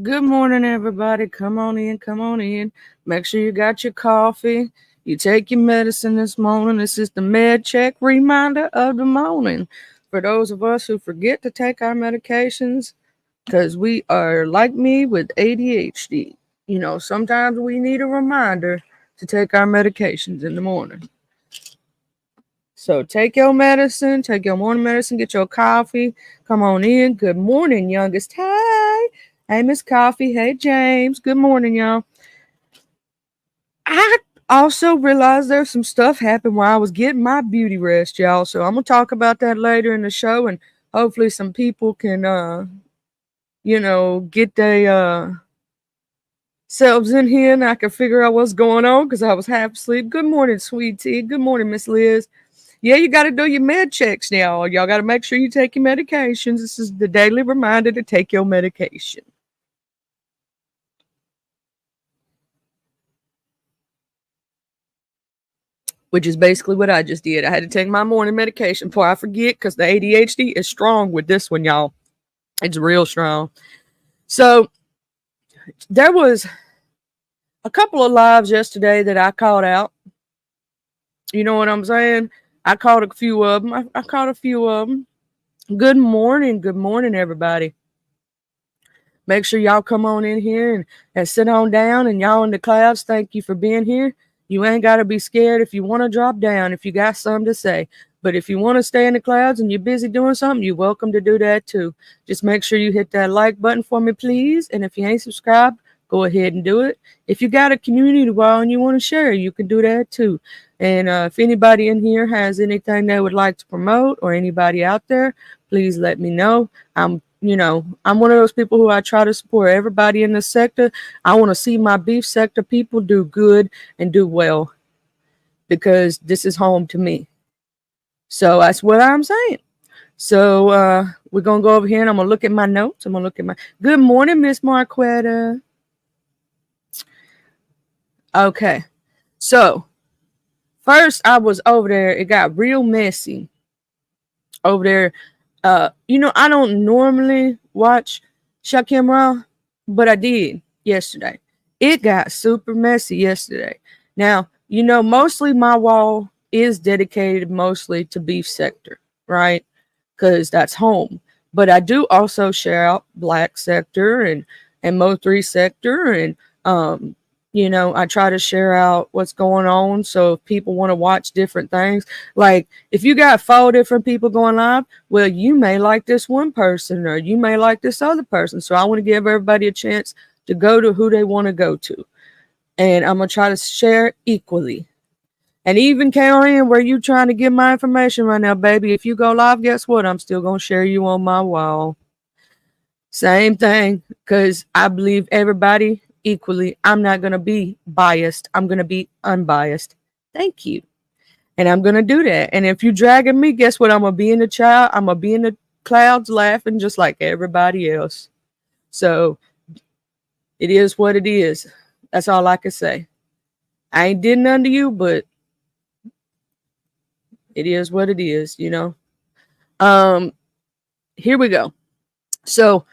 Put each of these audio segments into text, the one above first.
Good morning, everybody. Come on in, come on in. Make sure you got your coffee. You take your medicine this morning. This is the med check reminder of the morning. For those of us who forget to take our medications, because we are like me with ADHD. Sometimes we need a reminder to take our medications in the morning. So take your medicine, take your morning medicine, get your coffee. Come on in. Good morning, youngest. Hey. Hey, Miss Coffee. Hey, James. Good morning, y'all. I also realized there's some stuff happened while I was getting my beauty rest, y'all. So I'm gonna talk about that later in the show, and hopefully some people can get their selves in here and I can figure out what's going on because I was half asleep. Good morning, sweet tea. Good morning, Miss Liz. Yeah, you got to do your med checks now. Y'all got to make sure you take your medications. This is the daily reminder to take your medication. Which is basically what I just did. I had to take my morning medication before I forget because the ADHD is strong with this one, y'all. It's real strong. So there was a couple of lives yesterday that I called out. You know what I'm saying? I caught a few of them. I caught a few of them. Good morning, everybody. Make sure y'all come on in here and sit on down. And y'all in the clouds, thank you for being here. You ain't got to be scared if you want to drop down, if you got something to say. But if you want to stay in the clouds and you're busy doing something, you're welcome to do that too. Just make sure you hit that like button for me, please. And if you ain't subscribed, go ahead and do it. If you got a community wall and you want to share, you can do that too. And if anybody in here has anything they would like to promote or anybody out there, please let me know. I'm one of those people who I try to support everybody in the sector. I want to see my beef sector people do good and do well because this is home to me. So that's what I'm saying. So we're going to go over here and I'm going to look at my notes. I'm going to look at my... Good morning, Miss Marquetta. Okay. So first I was over there. It got real messy over there. I don't normally watch Shakim Ra, but I did yesterday. It got super messy yesterday. Now, mostly my wall is dedicated mostly to beef sector, right? Because that's home. But I do also share out black sector and Mo 3 sector and I try to share out what's going on. So if people want to watch different things, like if you got 4 different people going live, well, you may like this one person or you may like this other person. So I want to give everybody a chance to go to who they want to go to. And I'm going to try to share equally. And even Karen, where you trying to get my information right now, baby, if you go live, guess what? I'm still going to share you on my wall. Same thing, because I believe everybody equally. I'm not going to be biased. I'm going to be unbiased. Thank you. And I'm going to do that. And if you dragging me, guess what? I'm going to be in the cloud. I'm going to be in the clouds laughing just like everybody else. So it is what it is. That's all I can say. I ain't did none to you, but it is what it is, Here we go. So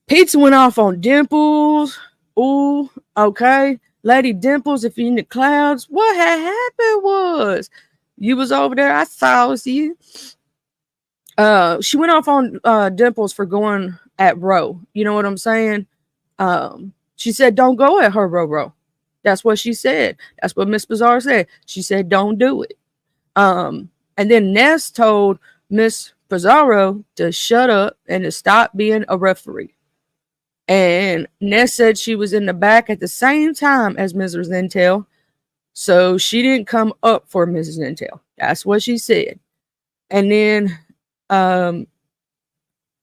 pizza went off on Dimples. Ooh, okay. Lady Dimples, if you're in the clouds, what had happened was you was over there. I saw you. She went off on Dimples for going at Roe. You know what I'm saying? She said, don't go at her, Row. That's what she said. That's what Miss Bazaar said. She said, don't do it. And then Ness told Miss Pizarro to shut up and to stop being a referee. And Ness said she was in the back at the same time as Mrs. Intel. So she didn't come up for Mrs. Intel. That's what she said. And then Mrs.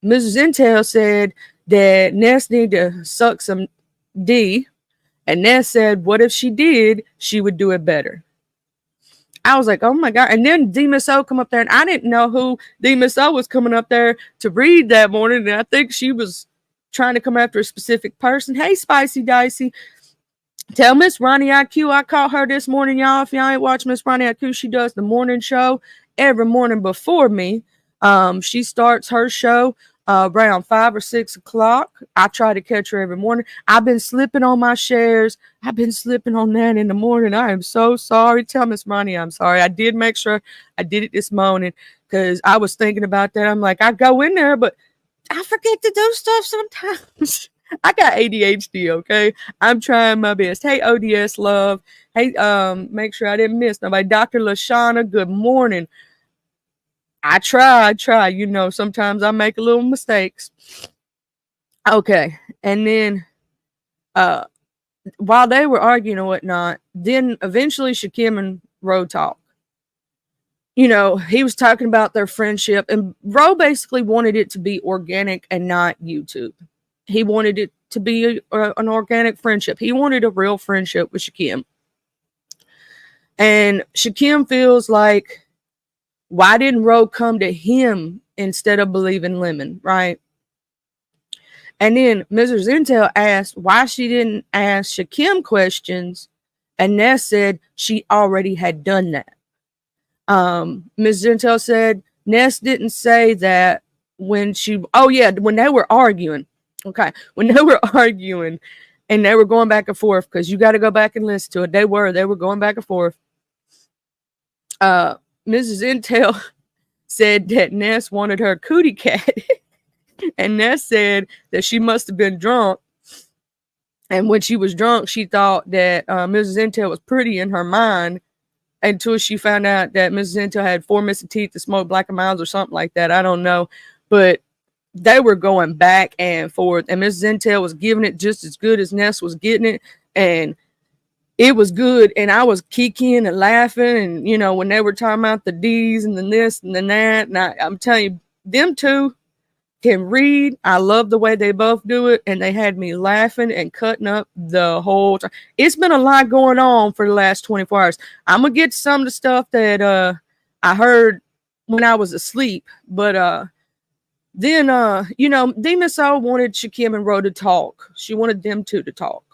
Intel said that Ness needed to suck some D. And Ness said, what if she did? She would do it better. I was like, oh my God. And then D Miss O come up there, and I didn't know who D Miss O was coming up there to read that morning. And I think she was trying to come after a specific person. Hey, Spicy Dicey. Tell Miss Ronnie IQ I caught her this morning, y'all. If y'all ain't watched Miss Ronnie IQ, she does the morning show every morning before me. She starts her show around 5 or 6 o'clock. I try to catch her every morning. I've been slipping on my shares. I've been slipping on that in the morning. I am so sorry. Tell Miss Ronnie I'm sorry. I did make sure I did it this morning because I was thinking about that. I'm like, I go in there, but I forget to do stuff sometimes. I got ADHD, okay? I'm trying my best. Hey, ODS love. Hey, make sure I didn't miss nobody. Dr. Lashana, good morning. I try. You know, sometimes I make a little mistakes. Okay. And then while they were arguing and whatnot, then eventually Shakim and Ro talk. You know, he was talking about their friendship, and Ro basically wanted it to be organic and not YouTube. He wanted it to be an organic friendship. He wanted a real friendship with Shakim. And Shakim feels like, why didn't Ro come to him instead of believing Lemon, right? And then Mrs. Intel asked why she didn't ask Shakim questions, and Ness said she already had done that. Mrs. Intel said Ness didn't say that when when they were arguing. Okay, when they were arguing and they were going back and forth, because you got to go back and listen to it. They were going back and forth. Mrs. Intel said that Ness wanted her cootie cat. And Ness said that she must have been drunk. And when she was drunk, she thought that Mrs. Intel was pretty in her mind until she found out that Mrs. Intel had 4 missing teeth and smoked Black and Milds or something like that. I don't know. But they were going back and forth. And Mrs. Intel was giving it just as good as Ness was getting it. And it was good. And I was kicking and laughing. And, you know, when they were talking about the D's and the this and the that. And I'm telling you, them two can read. I love the way they both do it, and they had me laughing and cutting up the whole time. It's been a lot going on for the last 24 hours. I'm gonna get to some of the stuff that I heard when I was asleep, but then you know, Dina So wanted Shakim and Ro to talk. She wanted them two to talk,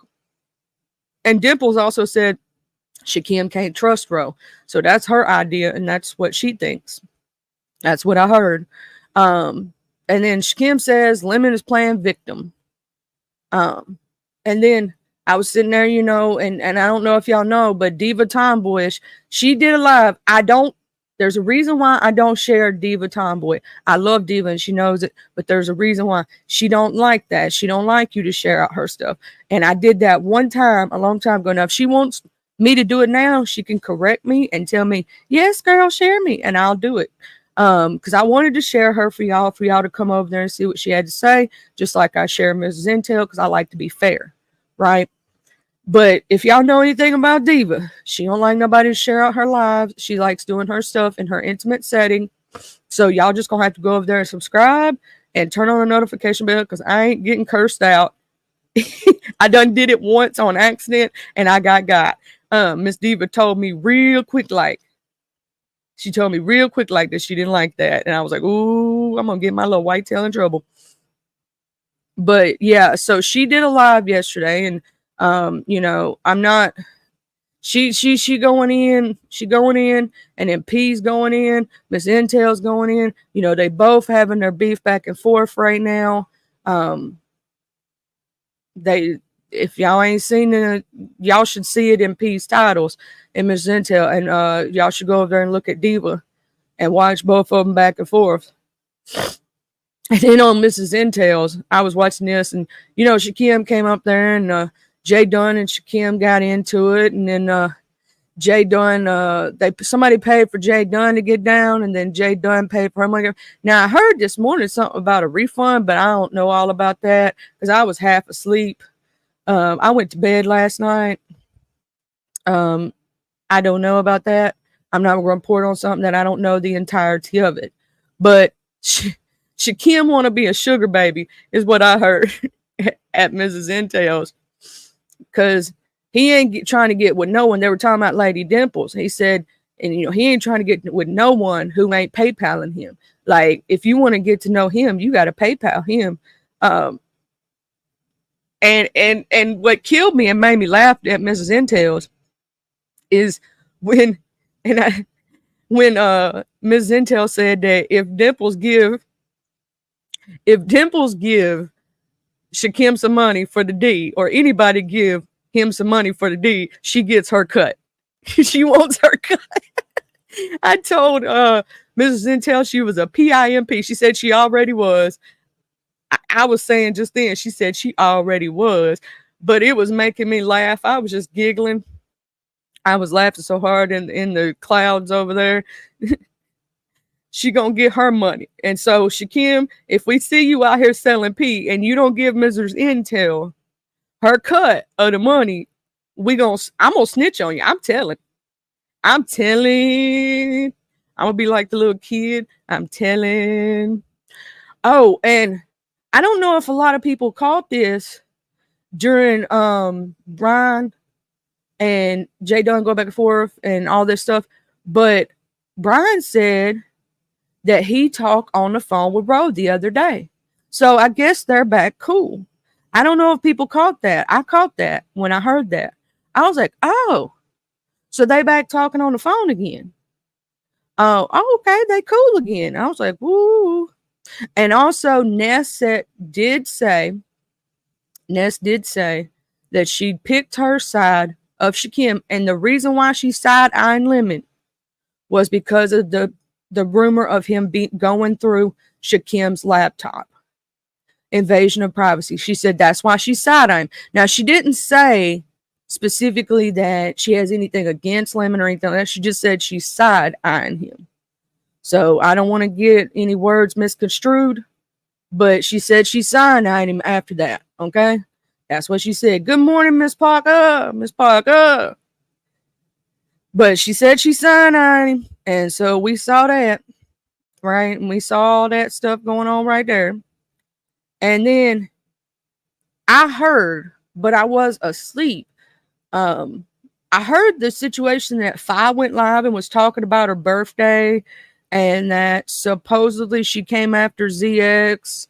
and Dimples also said Shakim can't trust Ro, so that's her idea, and that's what she thinks. That's what I heard. And then Shakim says Lemon is playing victim. And then I was sitting there, you know, and I don't know if y'all know, but Diva Tomboyish, she did a live. There's a reason why I don't share Diva Tomboy. I love Diva and she knows it, but there's a reason why she don't like that. She don't like you to share out her stuff. And I did that one time, a long time ago. Now, if she wants me to do it now, she can correct me and tell me, yes, girl, share me, and I'll do it. Because I wanted to share her for y'all to come over there and see what she had to say, just like I share Mrs. Intel, because I like to be fair, right? But if y'all know anything about Diva, she don't like nobody to share out her lives. She likes doing her stuff in her intimate setting. So y'all just gonna have to go over there and subscribe and turn on the notification bell, because I ain't getting cursed out. I done did it once on accident and I got. Miss Diva told me real quick like, she told me real quick like that she didn't like that. And I was like, ooh, I'm going to get my little white tail in trouble. But yeah, so she did a live yesterday. And, you know, I'm not, she going in, and then P's going in, Miss Intel's going in. You know, they both having their beef back and forth right now. If y'all ain't seen it, y'all should see it in P's titles and Miss Intel, and y'all should go over there and look at Diva and watch both of them back and forth. And then on Mrs. Intel's, I was watching this, and you know, Shakim came up there, and Jay Dunn and Shakim got into it, and then Jay Dunn, somebody paid for Jay Dunn to get down, and then Jay Dunn paid for him. Now I heard this morning something about a refund, but I don't know all about that because I was half asleep. I went to bed last night. I don't know about that. I'm not going to report on something that I don't know the entirety of it. But Shakim want to be a sugar baby is what I heard at Mrs. Intel's. Because he ain't trying to get with no one. They were talking about Lady Dimples. He said, and you know, he ain't trying to get with no one who ain't PayPaling him. Like, if you want to get to know him, you got to PayPal him. And what killed me and made me laugh at Mrs. Intel's is when Mrs. Intel said that if Dimples give If Dimples give Shakim some money for the D, or anybody give him some money for the D, she gets her cut. She wants her cut. I told Mrs. Intel she was a PIMP. She said she already was. I was saying just then, she said she already was, but it was making me laugh. I was just giggling. I was laughing so hard in the clouds over there. She gonna get her money. And so, Shakim, if we see you out here selling pee and you don't give Mrs. Intel her cut of the money, I'm gonna snitch on you. I'm telling. I'm gonna be like the little kid. I'm telling. Oh, and I don't know if a lot of people caught this during Brian and Jay Dunn go back and forth and all this stuff, but Brian said that he talked on the phone with Ro the other day. So I guess they're back cool. I don't know if people caught that. I caught that when I heard that. I was like, oh, so they back talking on the phone again. Oh, okay, they cool again. I was like, woo. And also Ness did say that she picked her side of Shakim, and the reason why she side-eyeing Lemon was because of the rumor of him going through Shakim's laptop. Invasion of privacy. She said that's why she side-eyeing. Now, she didn't say specifically that she has anything against Lemon or anything like that. She just said she's side-eyeing him. So I don't want to get any words misconstrued, but she said she side-eyeing him after that. Okay? That's what she said. Good morning, Miss Parker. Miss Parker. But she said she side-eyeing him. And so we saw that. Right? And we saw all that stuff going on right there. And then I heard, but I was asleep. I heard the situation that Fi went live and was talking about her birthday, and that supposedly she came after ZX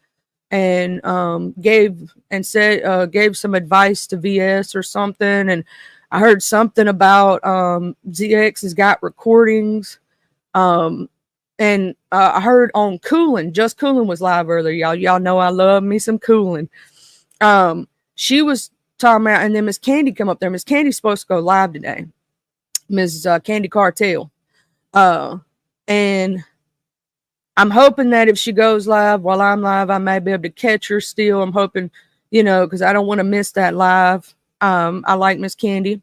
and gave some advice to VS or something. And I heard something about ZX has got recordings. And I heard on Coolin, Just Coolin was live earlier. Y'all know I love me some Coolin. She was talking about, and then Miss Candy come up there. Miss Candy's supposed to go live today. Mrs. Candy Cartel. And I'm hoping that if she goes live while I'm live, I may be able to catch her still. I'm hoping, because I don't want to miss that live. I like Miss Candy.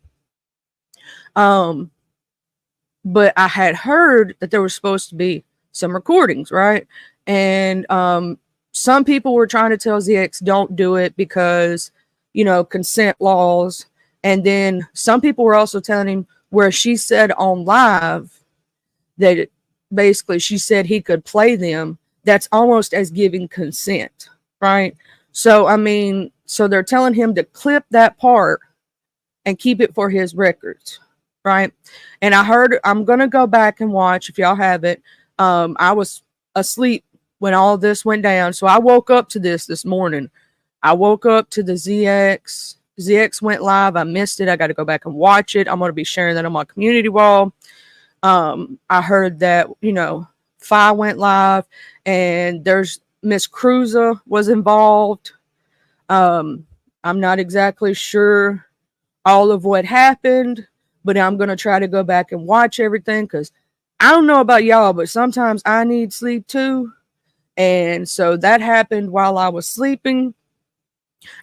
But I had heard that there was supposed to be some recordings, right? And some people were trying to tell ZX don't do it because, consent laws. And then some people were also telling him where she said on live that basically she said he could play them. That's almost as giving consent, right? So, so they're telling him to clip that part and keep it for his records. Right. And I'm going to go back and watch if y'all have it. I was asleep when all this went down. So I woke up to this morning. I woke up to the ZX. ZX went live. I missed it. I got to go back and watch it. I'm going to be sharing that on my community wall. I heard that, Fi went live and there's Miss Cruiser was involved. I'm not exactly sure all of what happened, but I'm going to try to go back and watch everything because I don't know about y'all, but sometimes I need sleep too. And so that happened while I was sleeping.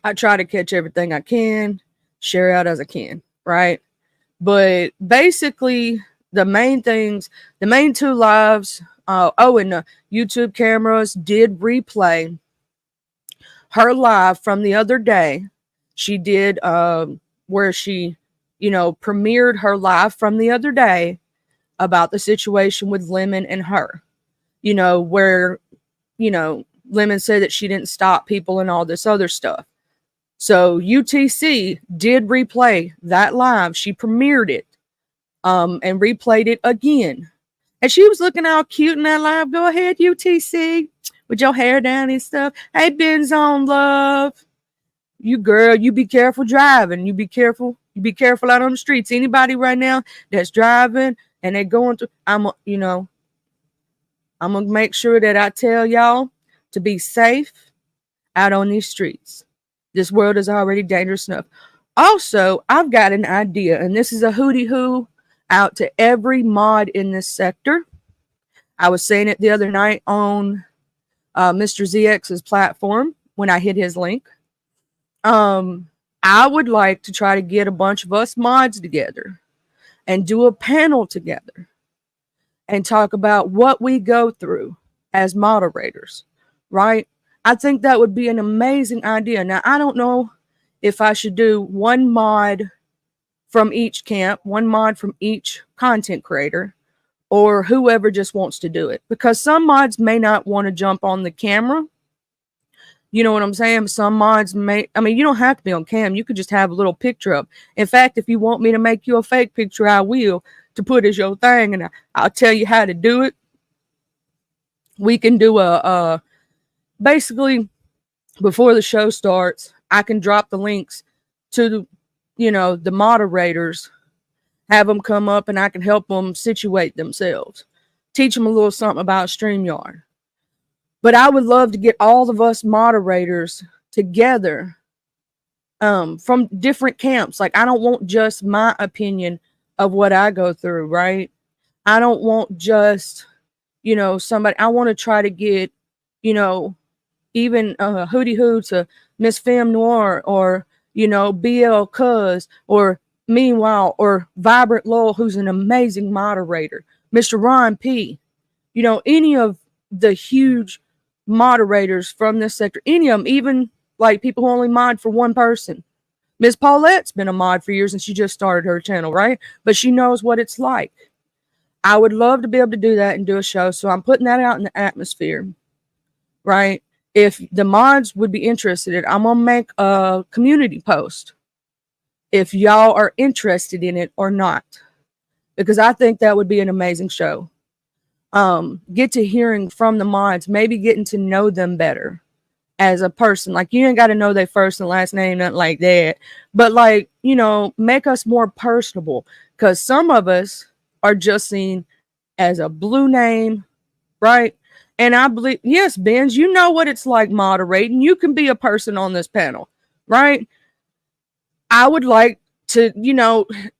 I try to catch everything I can, share out as I can, right? But basically, the main two lives, and the YouTube cameras did replay her live from the other day. She did where she premiered her live from the other day about the situation with Lemon and her, where, Lemon said that she didn't stop people and all this other stuff. So UTC did replay that live. She premiered it and replayed it again. And she was looking all cute in that live. Go ahead, UTC, with your hair down and stuff. Hey, Benzone Love. You girl, you be careful driving. You be careful out on the streets. Anybody right now that's driving and they're going through, I'm gonna make sure that I tell y'all to be safe out on these streets. This world is already dangerous enough. Also, I've got an idea, and this is a hootie hoo out to every mod in this sector. I was saying it the other night on Mr. ZX's platform when I hit his link. I would like to try to get a bunch of us mods together and do a panel together and talk about what we go through as moderators, right? I think that would be an amazing idea. Now, I don't know if I should do one mod from each camp, one mod from each content creator, or whoever just wants to do it. Because some mods may not want to jump on the camera. You know what I'm saying? Some mods may, I mean, you don't have to be on cam. You could just have a little picture up. In fact, if you want me to make you a fake picture, I will, to put as your thing, and I'll tell you how to do it. We can do basically, before the show starts, I can drop the links to, the moderators, have them come up, and I can help them situate themselves, teach them a little something about StreamYard. But I would love to get all of us moderators together from different camps. Like, I don't want just my opinion of what I go through, right? I don't want just, somebody. I want to try to get, even Hootie Hoo to Miss Femme Noir, or, BL Cuz, or Meanwhile, or Vibrant Lowell, who's an amazing moderator, Mr. Ron P. Any of the huge moderators from this sector, any of them, even like people who only mod for one person. Miss Paulette's been a mod for years, and she just started her channel, right? But she knows what it's like. I would love to be able to do that and do a show, so I'm putting that out in the atmosphere, right? If the mods would be interested in it, I'm gonna make a community post if y'all are interested in it or not, because I think that would be an amazing show. Get to hearing from the mods, maybe getting to know them better as a person. Like, you ain't got to know their first and last name, nothing like that, but like, make us more personable, because some of us are just seen as a blue name, right? And I believe, yes, Benz, you know what it's like moderating. You can be a person on this panel, right? I would like to,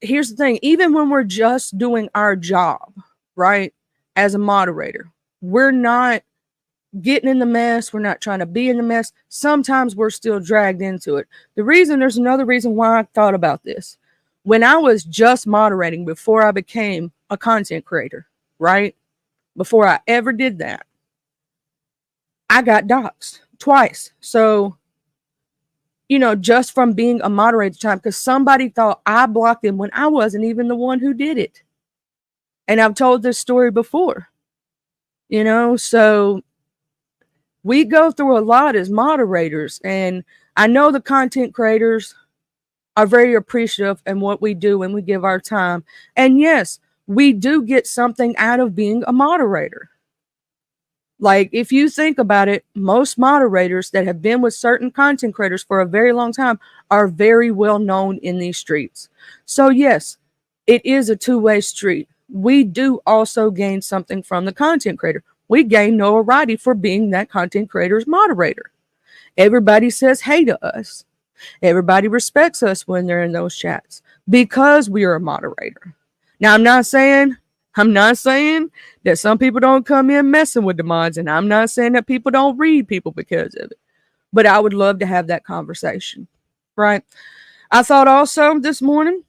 here's the thing, even when we're just doing our job, right? As a moderator, we're not getting in the mess. We're not trying to be in the mess. Sometimes we're still dragged into it. There's another reason why I thought about this. When I was just moderating before I became a content creator, right? Before I ever did that, I got doxxed twice. So, just from being a moderator time, because somebody thought I blocked them when I wasn't even the one who did it. And I've told this story before, so we go through a lot as moderators. And I know the content creators are very appreciative in what we do when we give our time. And yes, we do get something out of being a moderator. Like, if you think about it, most moderators that have been with certain content creators for a very long time are very well known in these streets. So yes, it is a two-way street. We do also gain something from the content creator. We gain notoriety for being that content creator's moderator. Everybody says hey to us. Everybody respects us when they're in those chats because we are a moderator. Now, I'm not saying that some people don't come in messing with the mods, and I'm not saying that people don't read people because of it, but I would love to have that conversation, right? I thought also this morning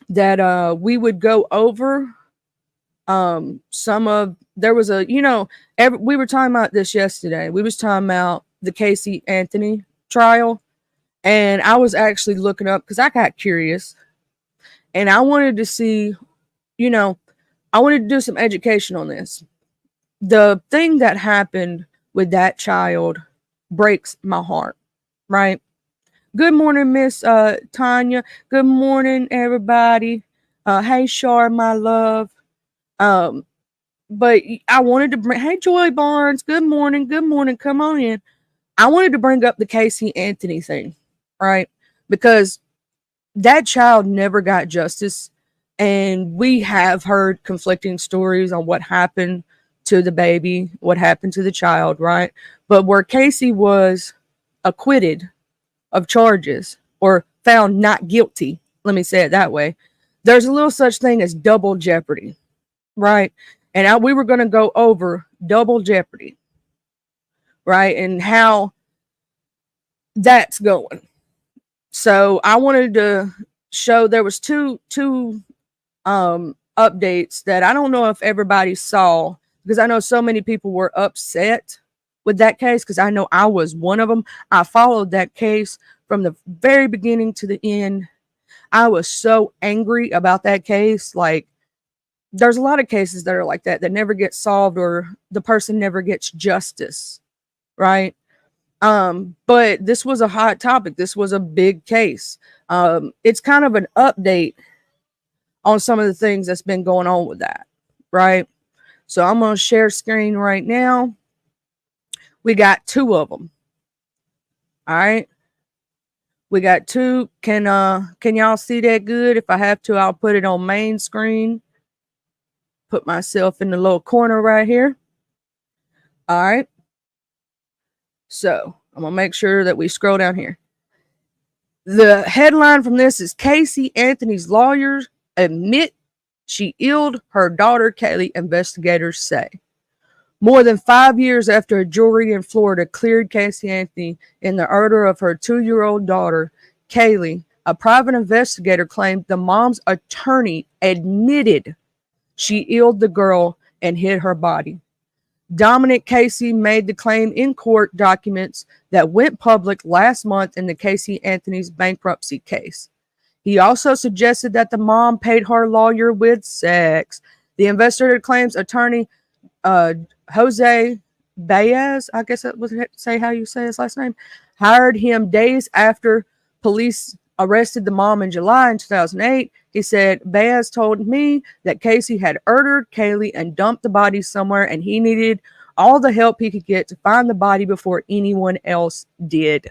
that we would go over we were talking about this yesterday. We was talking about the Casey Anthony trial, and I was actually looking up because I got curious and I wanted to see, I wanted to do some education on this. The thing that happened with that child breaks my heart, right? Good morning, Miss Tanya. Good morning, everybody. Hey, Shar, my love. But I wanted to bring, hey, Joy Barnes. Good morning. Good morning. Come on in. I wanted to bring up the Casey Anthony thing, right? Because that child never got justice. And we have heard conflicting stories on what happened to the baby, what happened to the child, right? but where Casey was acquitted of charges or found not guilty, let me say it that way, there's a little such thing as double jeopardy, right? And we were going to go over double jeopardy, right? And how that's going. So I wanted to show there was two updates that I don't know if everybody saw, because I know so many people were upset with that case, because I know I was one of them. I followed that case from the very beginning to the end. I was so angry about that case. Like, there's a lot of cases that are like that never get solved, or the person never gets justice, right? But this was a hot topic. This was a big case. It's kind of an update on some of the things that's been going on with that, right? So I'm going to share screen right now. We got two of them. All right. We got two. Can y'all see that good? If I have to, I'll put it on main screen. Put myself in the little corner right here. All right. So I'm going to make sure that we scroll down here. The headline from this is Casey Anthony's lawyers admit she illed her daughter Kaylee, investigators say. More than 5 years after a jury in Florida cleared Casey Anthony in the murder of her 2-year-old daughter, Kaylee, a private investigator claimed the mom's attorney admitted she illed the girl and hid her body. Dominic Casey made the claim in court documents that went public last month in the Casey Anthony's bankruptcy case. He also suggested that the mom paid her lawyer with sex. The investigator claims attorney Jose Baez, I guess that would say how you say his last name, hired him days after police arrested the mom in July in 2008. He said, Baez told me that Casey had murdered Kaylee and dumped the body somewhere, and he needed all the help he could get to find the body before anyone else did.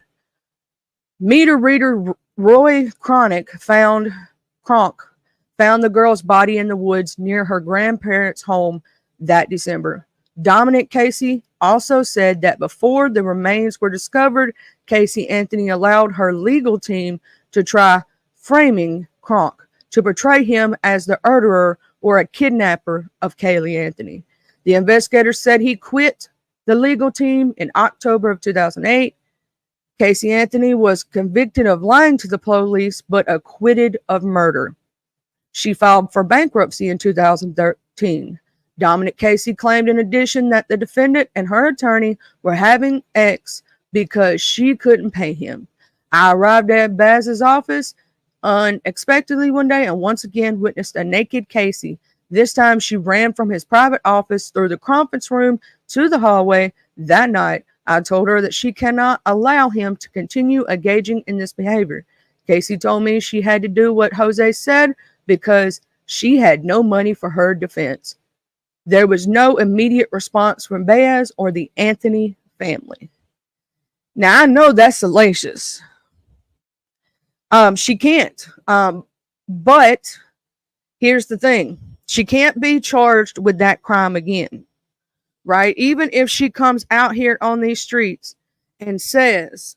Meter reader Roy Cronk found the girl's body in the woods near her grandparents' home that December. Dominic Casey also said that before the remains were discovered, Casey Anthony allowed her legal team to try framing Cronk to portray him as the murderer or a kidnapper of Kaylee Anthony. The investigator said he quit the legal team in October of 2008. Casey Anthony was convicted of lying to the police but acquitted of murder. She filed for bankruptcy in 2013. Dominic Casey claimed in addition that the defendant and her attorney were having sex because she couldn't pay him. I arrived at Baz's office unexpectedly one day and once again witnessed a naked Casey. This time she ran from his private office through the conference room to the hallway. That night, I told her that she cannot allow him to continue engaging in this behavior. Casey told me she had to do what Jose said because she had no money for her defense. There was no immediate response from Baez or the Anthony family. Now, I know that's salacious. She can't. But here's the thing. She can't be charged with that crime again, right? Even if she comes out here on these streets and says,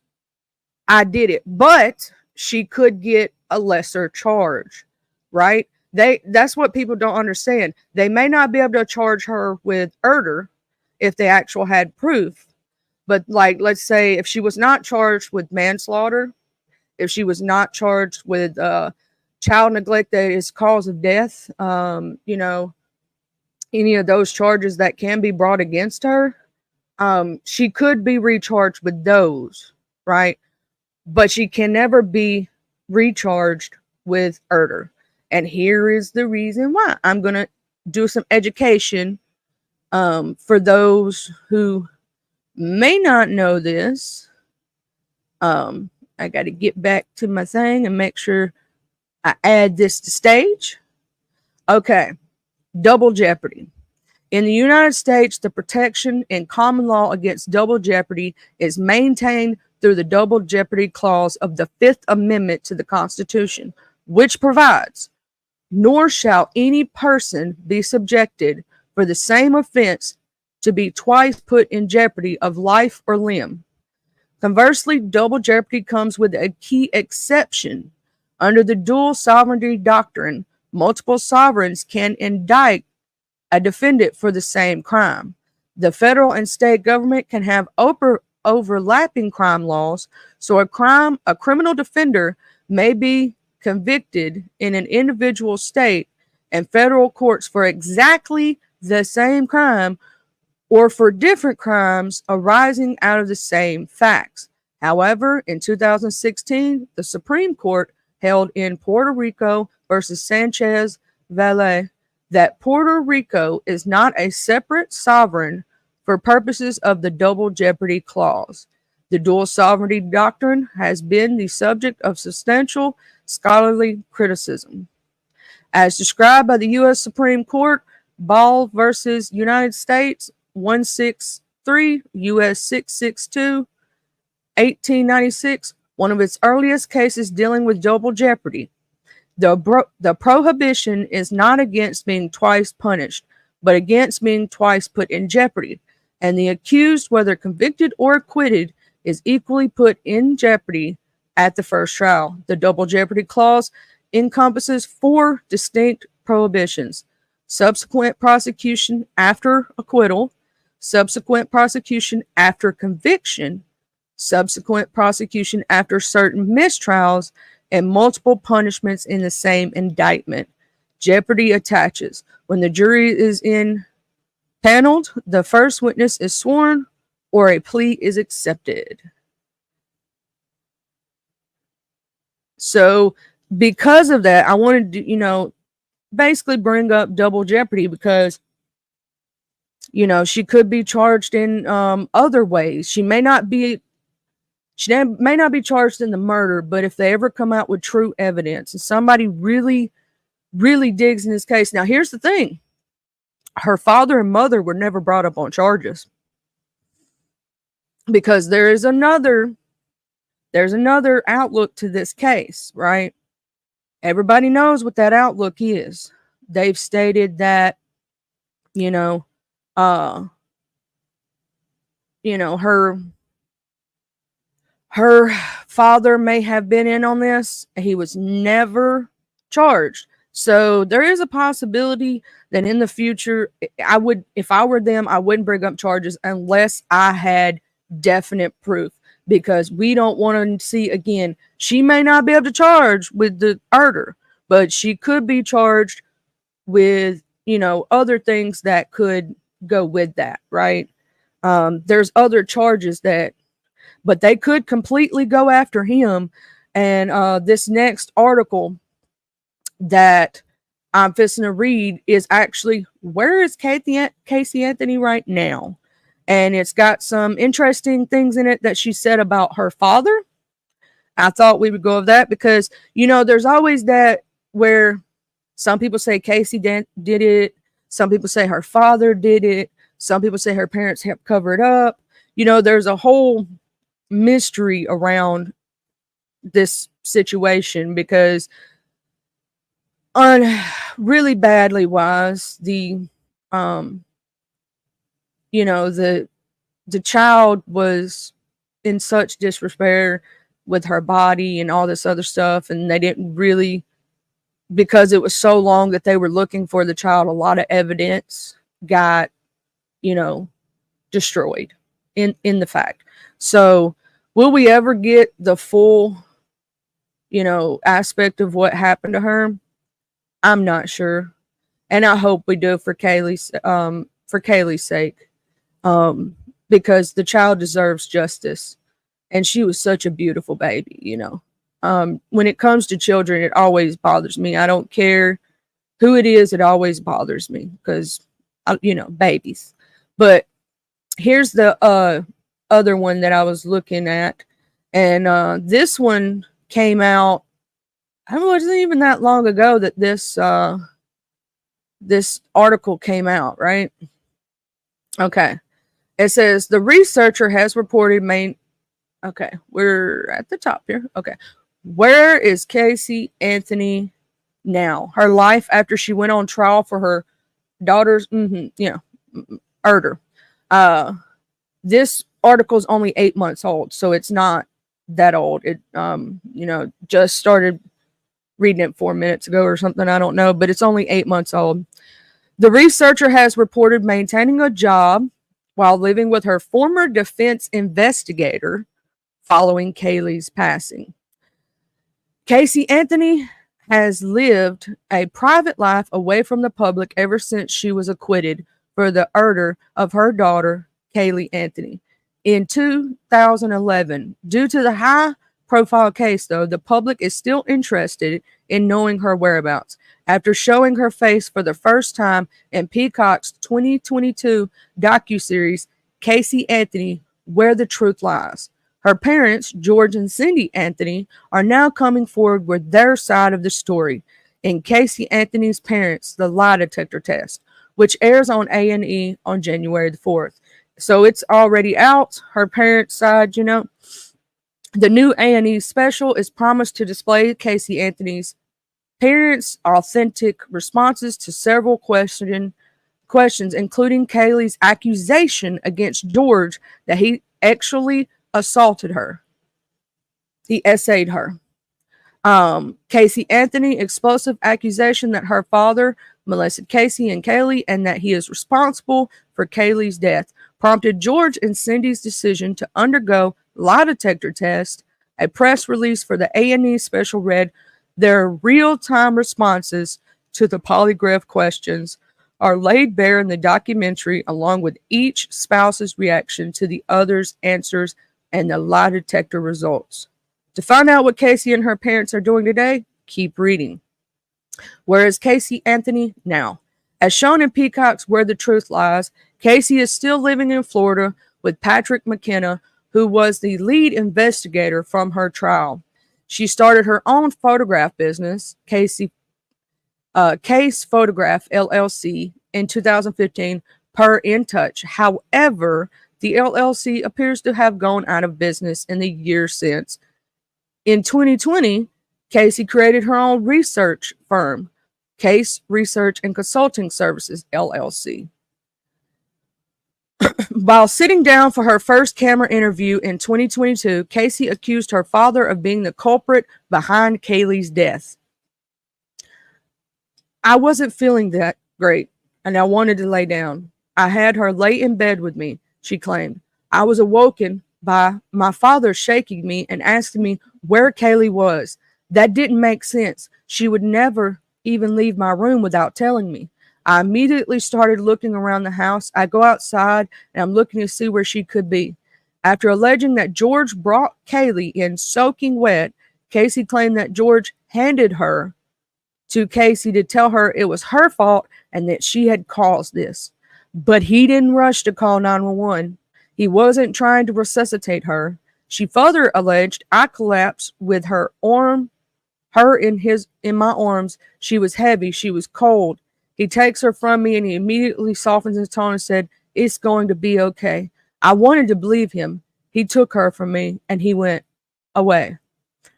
I did it, but she could get a lesser charge, right? That's what people don't understand. They may not be able to charge her with murder if they actually had proof. But like, let's say if she was not charged with manslaughter, if she was not charged with child neglect that is cause of death, any of those charges that can be brought against her, she could be recharged with those, right? But she can never be recharged with murder. And here is the reason why. I'm going to do some education for those who may not know this. I got to get back to my thing and make sure I add this to stage. Okay. Double jeopardy. In the United States, the protection in common law against double jeopardy is maintained through the double jeopardy clause of the Fifth Amendment to the Constitution, which provides, nor shall any person be subjected for the same offense to be twice put in jeopardy of life or limb. Conversely, double jeopardy comes with a key exception. Under the dual sovereignty doctrine, multiple sovereigns can indict a defendant for the same crime. The federal and state government can have overlapping crime laws, so a criminal defender may be convicted in an individual state and federal courts for exactly the same crime or for different crimes arising out of the same facts. However, in 2016, the Supreme Court held in Puerto Rico versus Sanchez Valle that Puerto Rico is not a separate sovereign for purposes of the double jeopardy clause. The dual sovereignty doctrine has been the subject of substantial scholarly criticism. As described by the U.S. Supreme Court, Ball versus United States 163 U.S. 662, 1896, one of its earliest cases dealing with double jeopardy. The prohibition is not against being twice punished, but against being twice put in jeopardy, and the accused, whether convicted or acquitted, is equally put in jeopardy at the first trial. The double jeopardy clause encompasses 4 distinct prohibitions: subsequent prosecution after acquittal, subsequent prosecution after conviction, subsequent prosecution after certain mistrials, and multiple punishments in the same indictment. Jeopardy attaches when the jury is impaneled, the first witness is sworn, or a plea is accepted. So, because of that, I wanted to, basically bring up double jeopardy because, she could be charged in other ways. She may not be charged in the murder, but if they ever come out with true evidence and somebody really, really digs in this case. Now, here's the thing. Her father and mother were never brought up on charges because there's another outlook to this case, right? Everybody knows what that outlook is. They've stated that, her father may have been in on this. He was never charged. So there is a possibility that in the future, if I were them, I wouldn't bring up charges unless I had definite proof, because we don't want to see, again, she may not be able to charge with the murder, but she could be charged with, other things that could go with that, right? There's other charges but they could completely go after him. And this next article that I'm fixing to read is actually, where is Casey Anthony right now? And it's got some interesting things in it that she said about her father. I thought we would go over that because, there's always that where some people say Casey did it. Some people say her father did it. Some people say her parents helped cover it up. There's a whole mystery around this situation because really badly wise, the child was in such disrepair with her body and all this other stuff, and they didn't really, because it was so long that they were looking for the child, a lot of evidence got destroyed in the fact. So will we ever get the full aspect of what happened to her? I'm not sure, and I hope we do for Kaylee's sake, because the child deserves justice, and she was such a beautiful baby. When it comes to children, it always bothers me. I don't care who it is; it always bothers me because babies. But here's the other one that I was looking at, and this one came out. It wasn't even that long ago that this article came out, right? Okay. It says the researcher has reported okay, we're at the top here. Okay. Where is Casey Anthony now? Her life after she went on trial for her daughter's murder. This article is only 8 months old, so it's not that old. It, just started reading it 4 minutes ago or something. I don't know, but it's only 8 months old. The researcher has reported maintaining a job while living with her former defense investigator following Kaylee's passing. Casey Anthony has lived a private life away from the public ever since she was acquitted for the murder of her daughter, Kaylee Anthony, in 2011. Due to the high-profile case, though, the public is still interested in knowing her whereabouts. After showing her face for the first time in Peacock's 2022 docuseries, Casey Anthony, Where the Truth Lies. Her parents, George and Cindy Anthony, are now coming forward with their side of the story in Casey Anthony's Parents, The Lie Detector Test, which airs on A&E on January the 4th. So it's already out, her parents' side, you know. The new A&E special is promised to display Casey Anthony's parents' authentic responses to several questions, including Kaylee's accusation against George that he actually assaulted her. He essayed her. Casey Anthony, explosive accusation that her father molested Casey and Kaylee and that he is responsible for Kaylee's death, prompted George and Cindy's decision to undergo lie detector test. A press release for the A&E special read, their real-time responses to the polygraph questions are laid bare in the documentary, along with each spouse's reaction to the other's answers and the lie detector results. To find out what Casey and her parents are doing today, keep reading. Where is Casey Anthony now? As shown in Peacock's Where the Truth Lies, Casey is still living in Florida with Patrick McKenna, who was the lead investigator from her trial. She started her own photograph business, Case Photograph LLC, in 2015, per In Touch. However, the LLC appears to have gone out of business in the years since. In 2020, Casey created her own research firm, Case Research and Consulting Services, LLC. While sitting down for her first camera interview in 2022, Casey accused her father of being the culprit behind Kaylee's death. I wasn't feeling that great, and I wanted to lay down. I had her lay in bed with me, she claimed. I was awoken by my father shaking me and asking me where Kaylee was. That didn't make sense. She would never even leave my room without telling me. I immediately started looking around the house. I go outside and I'm looking to see where she could be. After alleging that George brought Kaylee in soaking wet, Casey claimed that George handed her to Casey to tell her it was her fault and that she had caused this. But he didn't rush to call 911. He wasn't trying to resuscitate her. She further alleged I collapsed with her in my arms. She was heavy. She was cold. He takes her from me and he immediately softens his tone and said, "It's going to be okay." I wanted to believe him. He took her from me and he went away.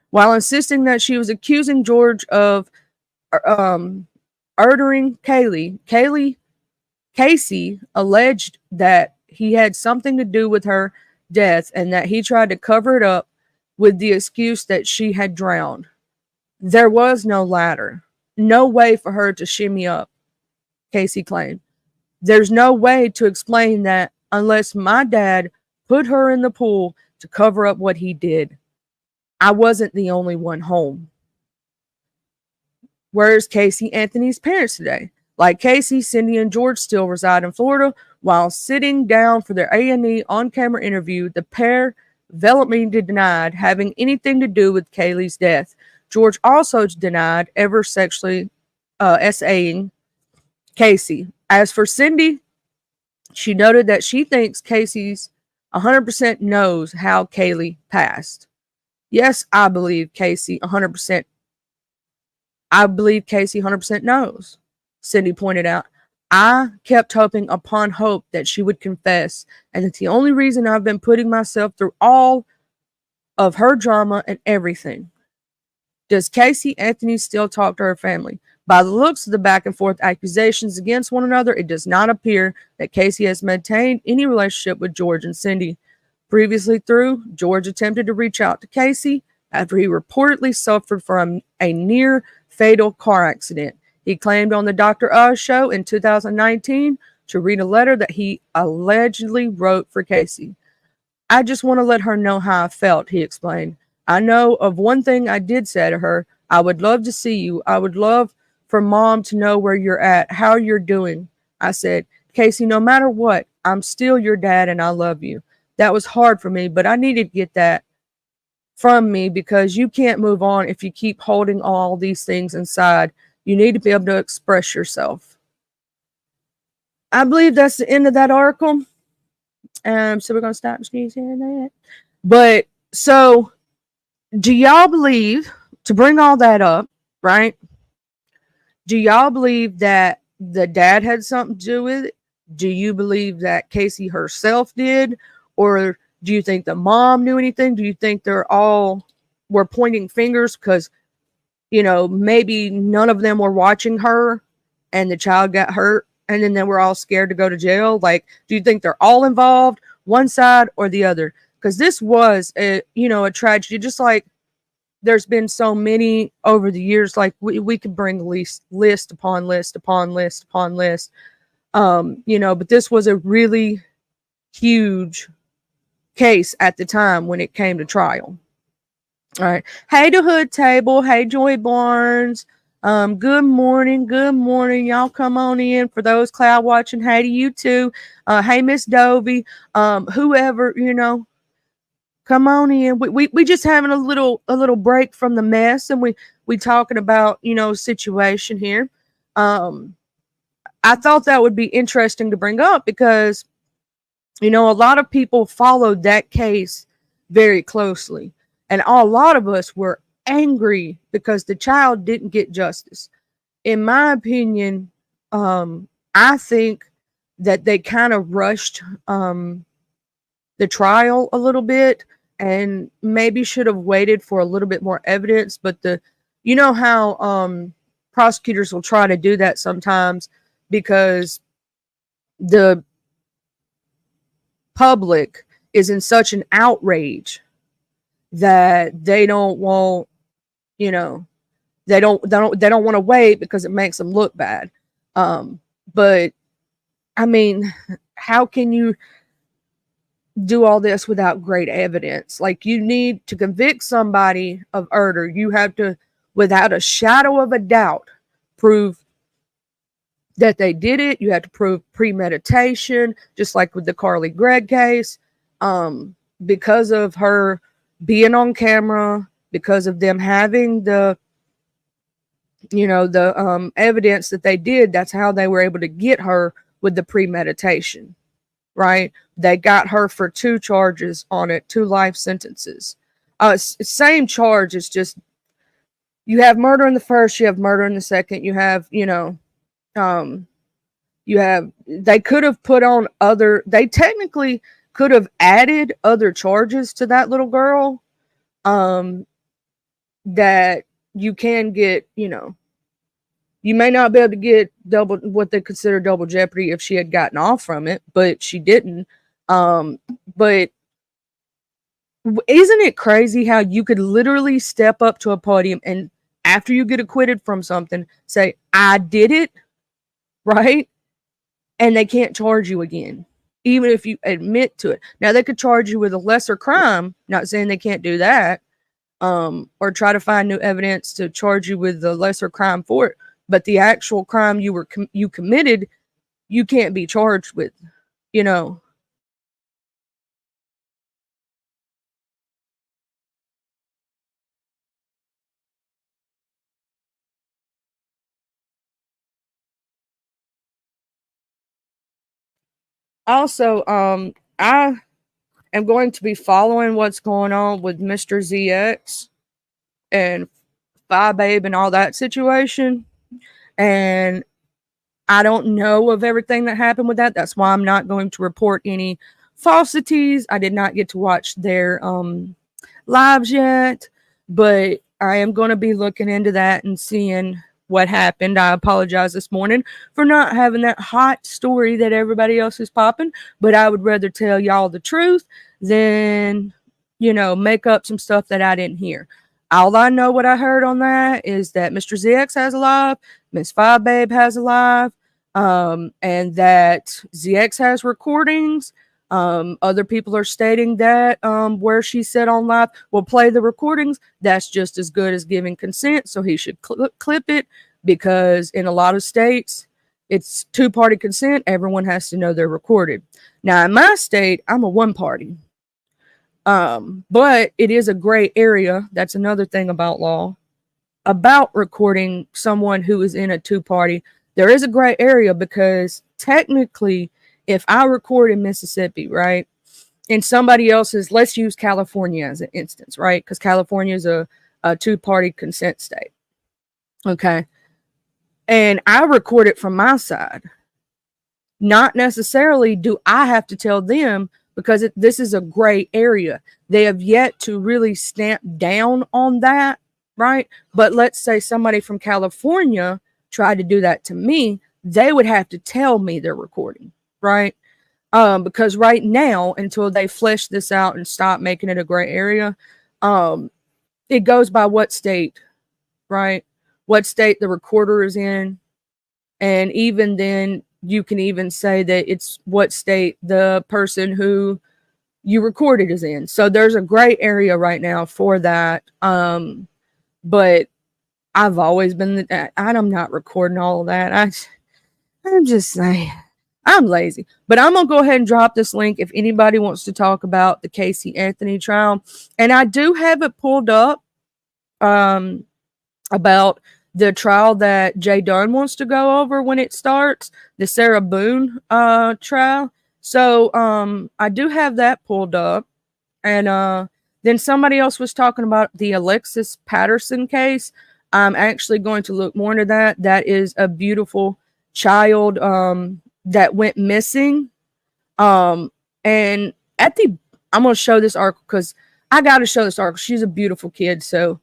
While insisting that she was accusing George of murdering Kaylee, Casey alleged that he had something to do with her death and that he tried to cover it up with the excuse that she had drowned. There was no ladder, no way for her to shimmy up, Casey claimed. There's no way to explain that unless my dad put her in the pool to cover up what he did. I wasn't the only one home. Where's Casey Anthony's parents today? Like Casey, Cindy and George still reside in Florida. While sitting down for their A&E on-camera interview, the pair vehemently denied having anything to do with Kaylee's death. George also denied ever sexually essaying Casey. As for Cindy, she noted that she thinks Casey's 100% knows how Kaylee passed. Yes, I believe Casey 100%. I believe Casey 100% knows, Cindy pointed out. I kept hoping upon hope that she would confess, and it's the only reason I've been putting myself through all of her drama and everything. Does Casey Anthony still talk to her family? By the looks of the back and forth accusations against one another, it does not appear that Casey has maintained any relationship with George and Cindy. Previously through, George attempted to reach out to Casey after he reportedly suffered from a near fatal car accident. He claimed on the Dr. Oz show in 2019 to read a letter that he allegedly wrote for Casey. I just want to let her know how I felt, he explained. I know of one thing I did say to her. I would love to see you. I would love for mom to know where you're at, how you're doing. I said, Casey, no matter what, I'm still your dad and I love you. That was hard for me, but I needed to get that from me because you can't move on if you keep holding all these things inside. You need to be able to express yourself. I believe that's the end of that article. So we're going to stop sneezing that. But so do y'all believe, to bring all that up, right? Do y'all believe that the dad had something to do with it? Do you believe that Casey herself did? Or do you think the mom knew anything? Do you think they're all were pointing fingers because, you know, maybe none of them were watching her and the child got hurt and then they were all scared to go to jail? Like, do you think they're all involved, one side or the other? Because this was a tragedy, just like there's been so many over the years. Like we could bring list upon list upon list upon list. But this was a really huge case at the time when it came to trial. All right. Hey, the Hood Table. Hey, Joy Barnes. Good morning. Good morning. Y'all come on in. For those cloud watching, hey to you too. Hey, Miss Dovey. Whoever, come on in. We just having a little break from the mess, and we talking about, situation here. I thought that would be interesting to bring up because, a lot of people followed that case very closely. And a lot of us were angry because the child didn't get justice. In my opinion, I think that they kind of rushed the trial a little bit and maybe should have waited for a little bit more evidence. But how prosecutors will try to do that sometimes because the public is in such an outrage that they don't want, they don't want to wait because it makes them look bad. But I mean, how can you do all this without great evidence? Like, you need to convict somebody of murder. You have to, without a shadow of a doubt, prove that they did it. You have to prove premeditation, just like with the Carly Gregg case. Because of her being on camera, because of them having the evidence that they did, that's how they were able to get her with the premeditation, right? They got her for 2 charges on it, 2 life sentences. Same charge. It's just, you have murder in the first, you have murder in the second, you have, they could have put on they technically could have added other charges to that little girl, that you can get, you may not be able to get what they consider double jeopardy if she had gotten off from it, but she didn't. But isn't it crazy how you could literally step up to a podium and after you get acquitted from something, say, I did it, right? And they can't charge you again, even if you admit to it. Now, they could charge you with a lesser crime, not saying they can't do that, or try to find new evidence to charge you with the lesser crime for it. But the actual crime you committed, you can't be charged with, Also, I am going to be following what's going on with Mr. ZX and Phi Babe and all that situation. And I don't know of everything that happened with that. That's why I'm not going to report any falsities. I did not get to watch their lives yet, but I am going to be looking into that and seeing what happened. I apologize this morning for not having that hot story that everybody else is popping, but I would rather tell y'all the truth than, make up some stuff that I didn't hear. All I know what I heard on that is that Mr. ZX has a live, Miss Five Babe has a live, and that ZX has recordings. Other people are stating that where she said on live, we'll play the recordings. That's just as good as giving consent, so he should clip it, because in a lot of states, it's two-party consent. Everyone has to know they're recorded. Now, in my state, I'm a one-party. But it is a gray area. That's another thing about law. About recording someone who is in a two-party, there is a gray area, because technically, if I record in Mississippi, right, and somebody else's, let's use California as an instance, right, because California is a two-party consent state, okay, and I record it from my side, not necessarily do I have to tell them, because this is a gray area. They have yet to really stamp down on that, right? But let's say somebody from California tried to do that to me, they would have to tell me they're recording, right? Because right now, until they flesh this out and stop making it a gray area, it goes by what state, right? What state the recorder is in. And even then, you can even say that it's what state the person who you recorded is in. So there's a gray area right now for that. But I've always been, I'm not recording all of that. I'm just saying, I'm lazy. But I'm going to go ahead and drop this link if anybody wants to talk about the Casey Anthony trial. And I do have it pulled up about the trial that Jay Dunn wants to go over when it starts, the Sarah Boone trial. So I do have that pulled up. And then somebody else was talking about the Alexis Patterson case. I'm actually going to look more into that. That is a beautiful child that went missing. And I'm going to show this article because I got to show this article. She's a beautiful kid. So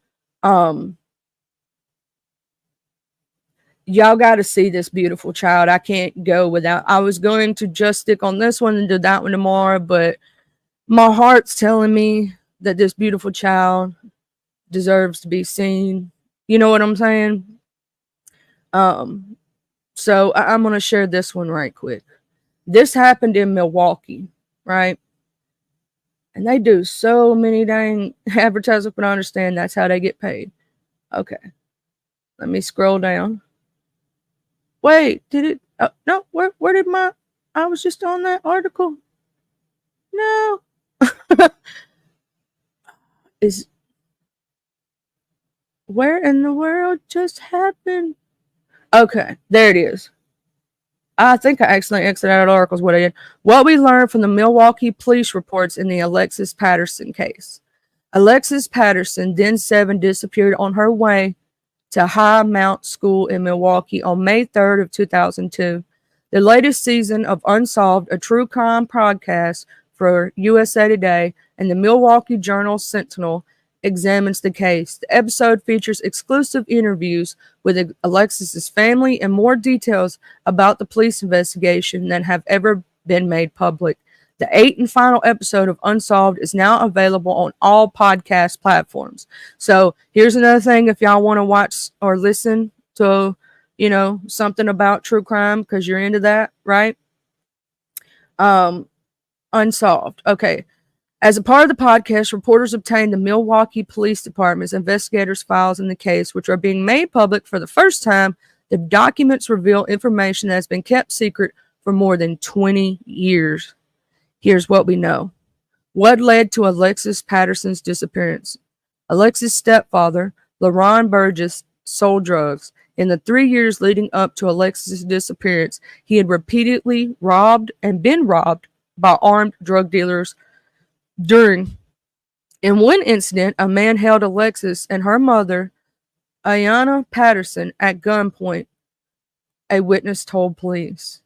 y'all got to see this beautiful child. I can't go without. I was going to just stick on this one and do that one tomorrow, but my heart's telling me that this beautiful child deserves to be seen. You know what I'm saying? So I'm going to share this one right quick. This happened in Milwaukee, right? And they do so many dang advertisements, but I understand that's how they get paid. Okay. Let me scroll down. Wait, did it? No, where did I was just on that article. No. Where in the world just happened? Okay, there it is. I think I accidentally exited out of articles. What I did. What we learned from the Milwaukee police reports in the Alexis Patterson case. Alexis Patterson, then 7, disappeared on her way to High Mount School in Milwaukee on May 3rd of 2002. The latest season of Unsolved, a true crime podcast for USA Today and the Milwaukee Journal-Sentinel, examines the case. The episode features exclusive interviews with Alexis's family and more details about the police investigation than have ever been made public. The 8th and final episode of Unsolved is now available on all podcast platforms. So here's another thing if y'all want to watch or listen to, something about true crime because you're into that, right? Unsolved. Okay. As a part of the podcast, reporters obtained the Milwaukee Police Department's investigators' files in the case, which are being made public for the first time. The documents reveal information that has been kept secret for more than 20 years. Here's what we know. What led to Alexis Patterson's disappearance? Alexis' stepfather, LaRon Burgess, sold drugs. In the 3 years leading up to Alexis' disappearance, he had repeatedly been robbed by armed drug dealers. In one incident, a man held Alexis and her mother, Ayanna Patterson, at gunpoint, a witness told police.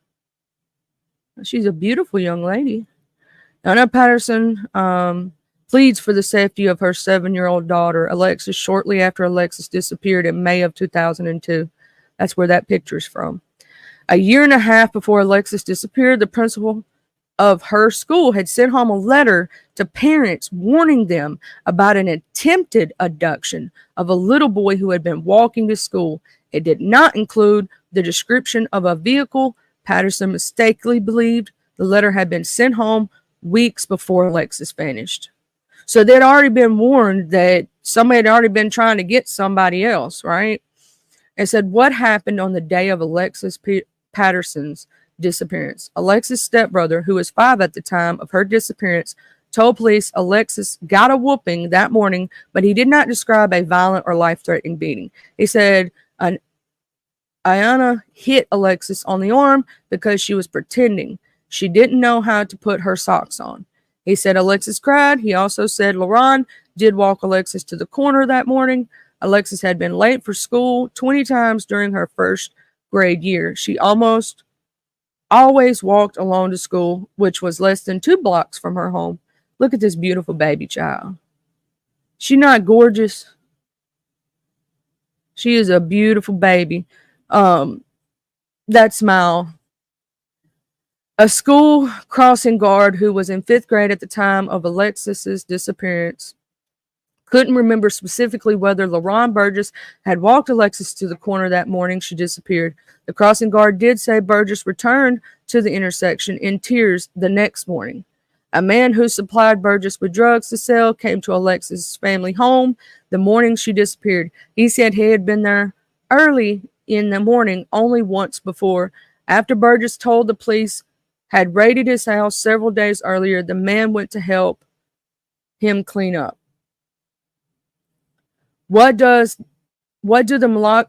She's a beautiful young lady. Ayanna Patterson pleads for the safety of her 7-year-old daughter, Alexis, shortly after Alexis disappeared in May of 2002. That's where that picture's from. A year and a half before Alexis disappeared, the principal of her school had sent home a letter to parents warning them about an attempted abduction of a little boy who had been walking to school. It did not include the description of a vehicle. Patterson mistakenly believed the letter had been sent home weeks before Alexis vanished. So they'd already been warned that somebody had already been trying to get somebody else, right? It said, what happened on the day of Alexis Patterson's disappearance? Alexis' stepbrother, who was 5 at the time of her disappearance, told police Alexis got a whooping that morning, but he did not describe a violent or life-threatening beating. He said Ayanna hit Alexis on the arm because she was pretending. She didn't know how to put her socks on. He said Alexis cried. He also said LaRon did walk Alexis to the corner that morning. Alexis had been late for school 20 times during her first grade year. She almost always walked alone to school, which was less than 2 blocks from her home. Look at this beautiful baby child. She not gorgeous? She is a beautiful baby. That smile. A school crossing guard who was in 5th grade at the time of Alexis's disappearance couldn't remember specifically whether LaRon Burgess had walked Alexis to the corner that morning she disappeared. The crossing guard did say Burgess returned to the intersection in tears the next morning. A man who supplied Burgess with drugs to sell came to Alexis' family home the morning she disappeared. He said he had been there early in the morning only once before. After Burgess told the police had raided his house several days earlier, the man went to help him clean up. What do the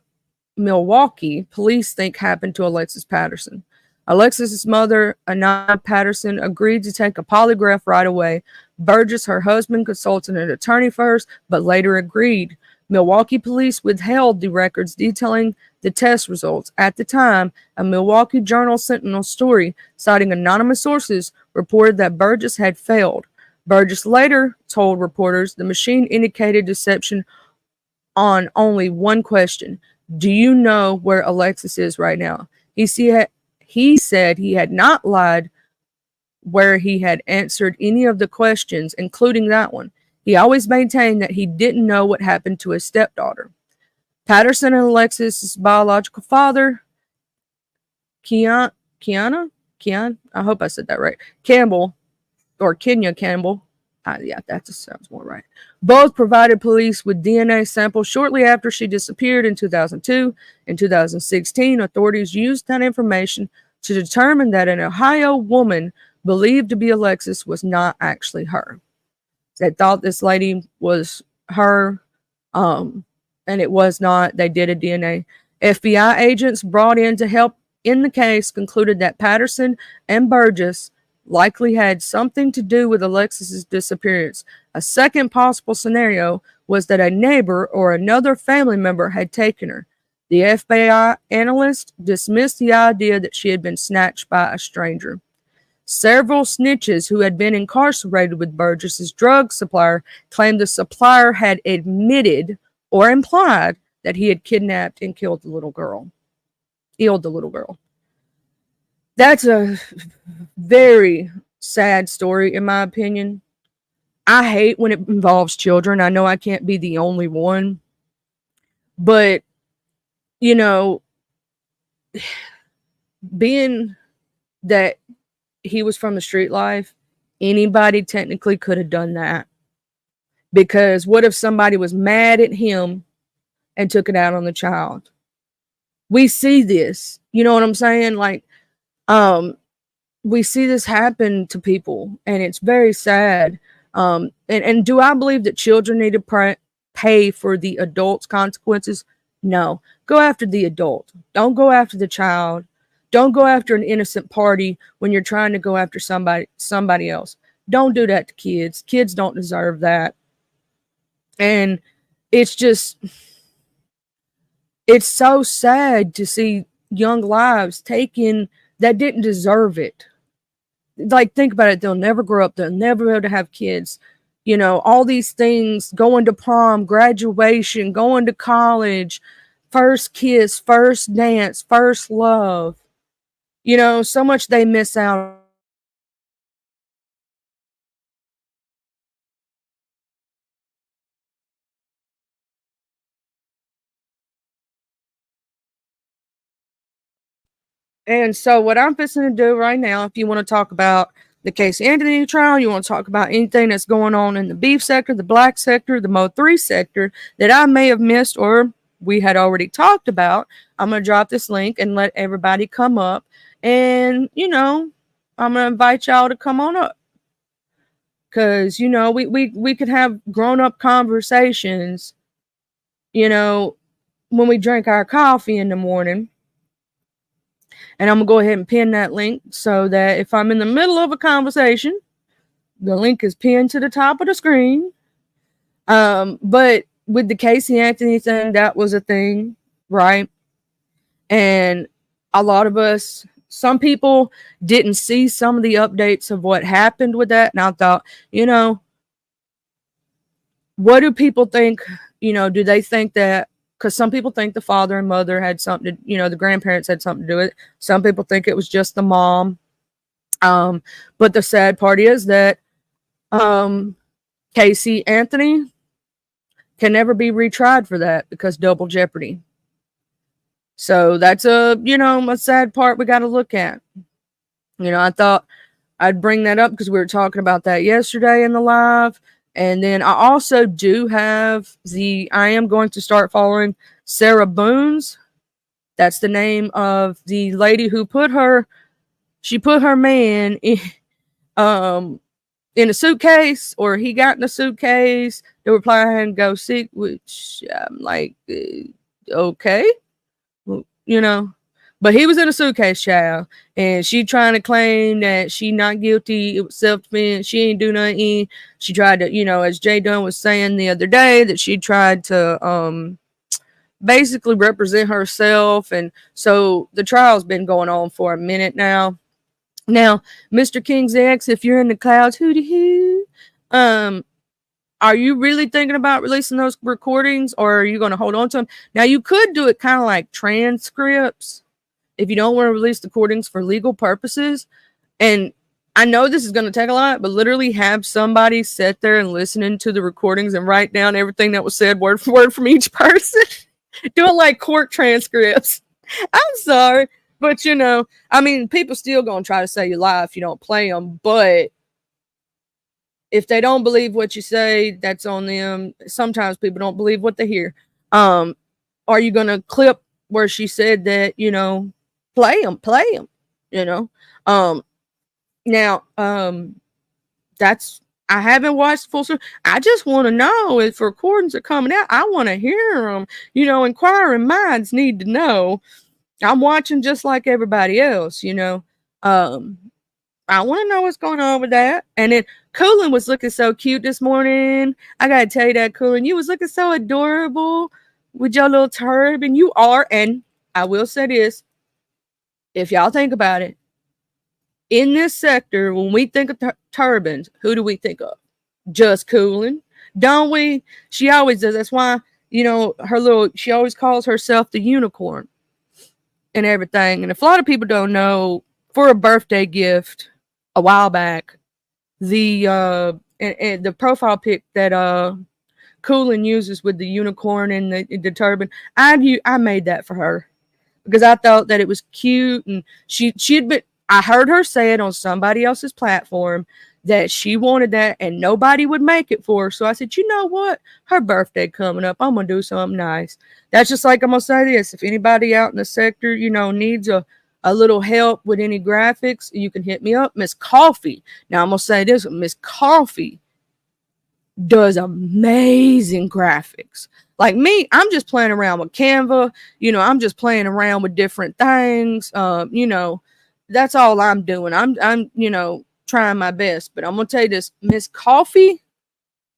Milwaukee police think happened to Alexis Patterson? Alexis' mother, Anna Patterson, agreed to take a polygraph right away. Burgess, her husband, consulted an attorney first, but later agreed. Milwaukee police withheld the records detailing the test results. At the time, a Milwaukee Journal Sentinel story citing anonymous sources reported that Burgess had failed. Burgess later told reporters the machine indicated deception on only one question. Do you know where Alexis is right now? He said he had not lied where he had answered any of the questions, including that one. He always maintained that he didn't know what happened to his stepdaughter. Patterson and Alexis' biological father, I hope I said that right, Campbell, or Kenya Campbell, yeah, that just sounds more right, both provided police with DNA samples shortly after she disappeared in 2002. In 2016, authorities used that information to determine that an Ohio woman believed to be Alexis was not actually her. They thought this lady was her, and it was not. They did a DNA. FBI agents brought in to help in the case concluded that Patterson and Burgess likely had something to do with Alexis's disappearance. A second possible scenario was that a neighbor or another family member had taken her. The FBI analyst dismissed the idea that she had been snatched by a stranger. Several snitches who had been incarcerated with Burgess's drug supplier claimed the supplier had admitted or implied that he had kidnapped and killed the little girl. That's a very sad story, in my opinion. I hate when it involves children. I know I can't be the only one. But, you know, being that he was from the street life, anybody technically could have done that. Because what if somebody was mad at him and took it out on the child? We see this. You know what I'm saying? Like, we see this happen to people, and it's very sad. And do I believe that children need to pay for the adult's consequences? No. Go after the adult. Don't go after the child. Don't go after an innocent party when you're trying to go after somebody else. Don't do that to kids. Kids don't deserve that. And it's so sad to see young lives taken that didn't deserve it. Like, think about it. They'll never grow up. They'll never be able to have kids. You know, all these things, going to prom, graduation, going to college, first kiss, first dance, first love. You know, so much they miss out on. And so, what I'm fixing to do right now, if you want to talk about the Casey Anthony trial, you want to talk about anything that's going on in the beef sector, the black sector, the Mo 3 sector that I may have missed or we had already talked about, I'm going to drop this link and let everybody come up. And, you know, I'm going to invite y'all to come on up. Because, you know, we could have grown up conversations, you know, when we drink our coffee in the morning. And I'm going to go ahead and pin that link so that if I'm in the middle of a conversation, the link is pinned to the top of the screen. But with the Casey Anthony thing, that was a thing, right? And a lot of us, some people didn't see some of the updates of what happened with that. And I thought, you know, what do people think? You know, do they think that, because some people think the father and mother had something to, you know, the grandparents had something to do with it. Some people think it was just the mom. But the sad part is that Casey Anthony can never be retried for that because double jeopardy. So that's a, you know, a sad part we got to look at. You know, I thought I'd bring that up because we were talking about that yesterday in the live. And then I also do have I am going to start following Sarah Boones. That's the name of the lady who put her man in a suitcase, or he got in a suitcase. They were planning to go seek, which I'm like, okay, well, you know. But he was in a suitcase, child, and she trying to claim that she not guilty. It was self-defense. She ain't do nothing. She tried to, you know, as Jay Dunn was saying the other day, that she tried to basically represent herself. And so the trial's been going on for a minute now. Now, Mr. King's X, if you're in the clouds, hooty-hoo, are you really thinking about releasing those recordings, or are you going to hold on to them? Now, you could do it kind of like transcripts if you don't want to release the recordings for legal purposes. And I know this is going to take a lot, but literally have somebody sit there and listening to the recordings and write down everything that was said word for word from each person. Do it like court transcripts. I'm sorry, but you know, I mean, people still going to try to say you lie if you don't play them, but if they don't believe what you say, that's on them. Sometimes people don't believe what they hear. Are you going to clip where she said that, you know, play them, you know? Now, that's, I haven't watched full story. I just want to know if recordings are coming out. I want to hear them. You know, inquiring minds need to know. I'm watching just like everybody else, you know. I want to know what's going on with that. And then Coolin was looking so cute this morning. I got to tell you that, Coolin, you was looking so adorable with your little turban. You are, and I will say this, if y'all think about it, in this sector, when we think of turbans, who do we think of? Just Coolin, don't we? She always does. That's why, you know, she always calls herself the unicorn and everything. And if a lot of people don't know, for a birthday gift a while back, the profile pic that Coolin uses with the unicorn and the turban, I made that for her because I thought that it was cute, and she'd been, I heard her say it on somebody else's platform that she wanted that and nobody would make it for her. So I said, you know what? Her birthday coming up, I'm going to do something nice. That's just like I'm going to say this. If anybody out in the sector, you know, needs a little help with any graphics, you can hit me up. Miss Coffee. Now I'm going to say this. Miss Coffee does amazing graphics. Like me, I'm just playing around with Canva. You know, I'm just playing around with different things. You know, that's all I'm doing. I'm, you know, trying my best. But I'm going to tell you this, Miss Coffee,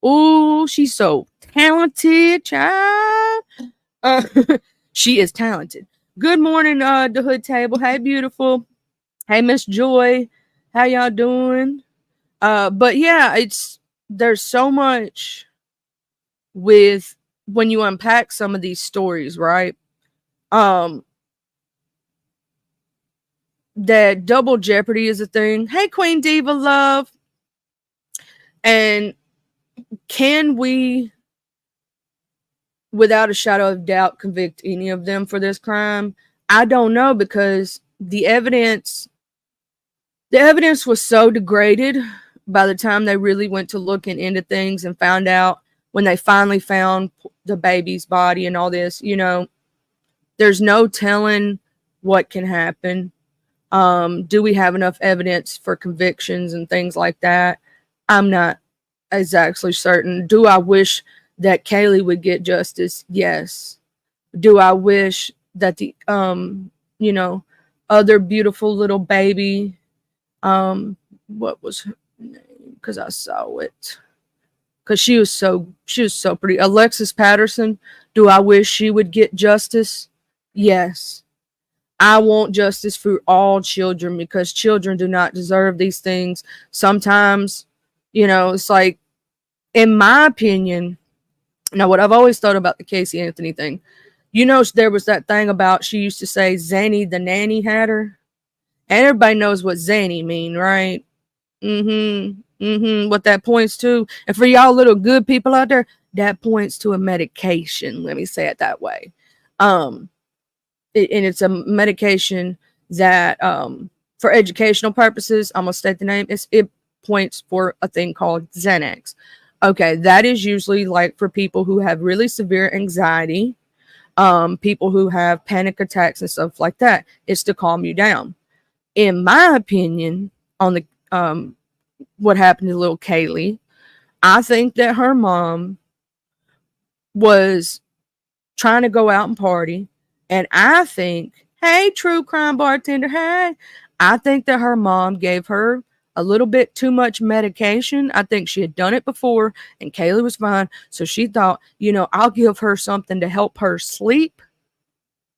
ooh, she's so talented, child. She is talented. Good morning, the Hood Table. Hey, beautiful. Hey, Miss Joy. How y'all doing? But yeah, there's so much with when you unpack some of these stories, right? um that double jeopardy is a thing. Hey, Queen Diva Love. And can we, without a shadow of doubt, convict any of them for this crime? I don't know, because the evidence was so degraded by the time they really went to looking into things and found out, when they finally found the baby's body and all this, there's no telling what can happen. Do we have enough evidence for convictions and things like that? I'm not exactly certain. Do I wish that Kaylee would get justice? Yes. Do I wish that the other beautiful little baby, what was her name? Because I saw it. Because she was so pretty. Alexis Patterson. Do I wish she would get justice? Yes. I want justice for all children, because children do not deserve these things. Sometimes, it's like, in my opinion, now what I've always thought about the Casey Anthony thing, there was that thing about, she used to say Zanny the nanny had her. And everybody knows what Zanny mean, right? What that points to. And for y'all little good people out there, that points to a medication. Let me say it that way. And it's a medication that, for educational purposes, I'm gonna state the name. It points for a thing called Xanax. Okay, that is usually like for people who have really severe anxiety, people who have panic attacks and stuff like that. It's to calm you down. In my opinion, on the what happened to little Kaylee, I think that her mom was trying to go out and party. And I think, hey, true crime bartender, hey, I think that her mom gave her a little bit too much medication. I think she had done it before and Kaylee was fine. So she thought, I'll give her something to help her sleep.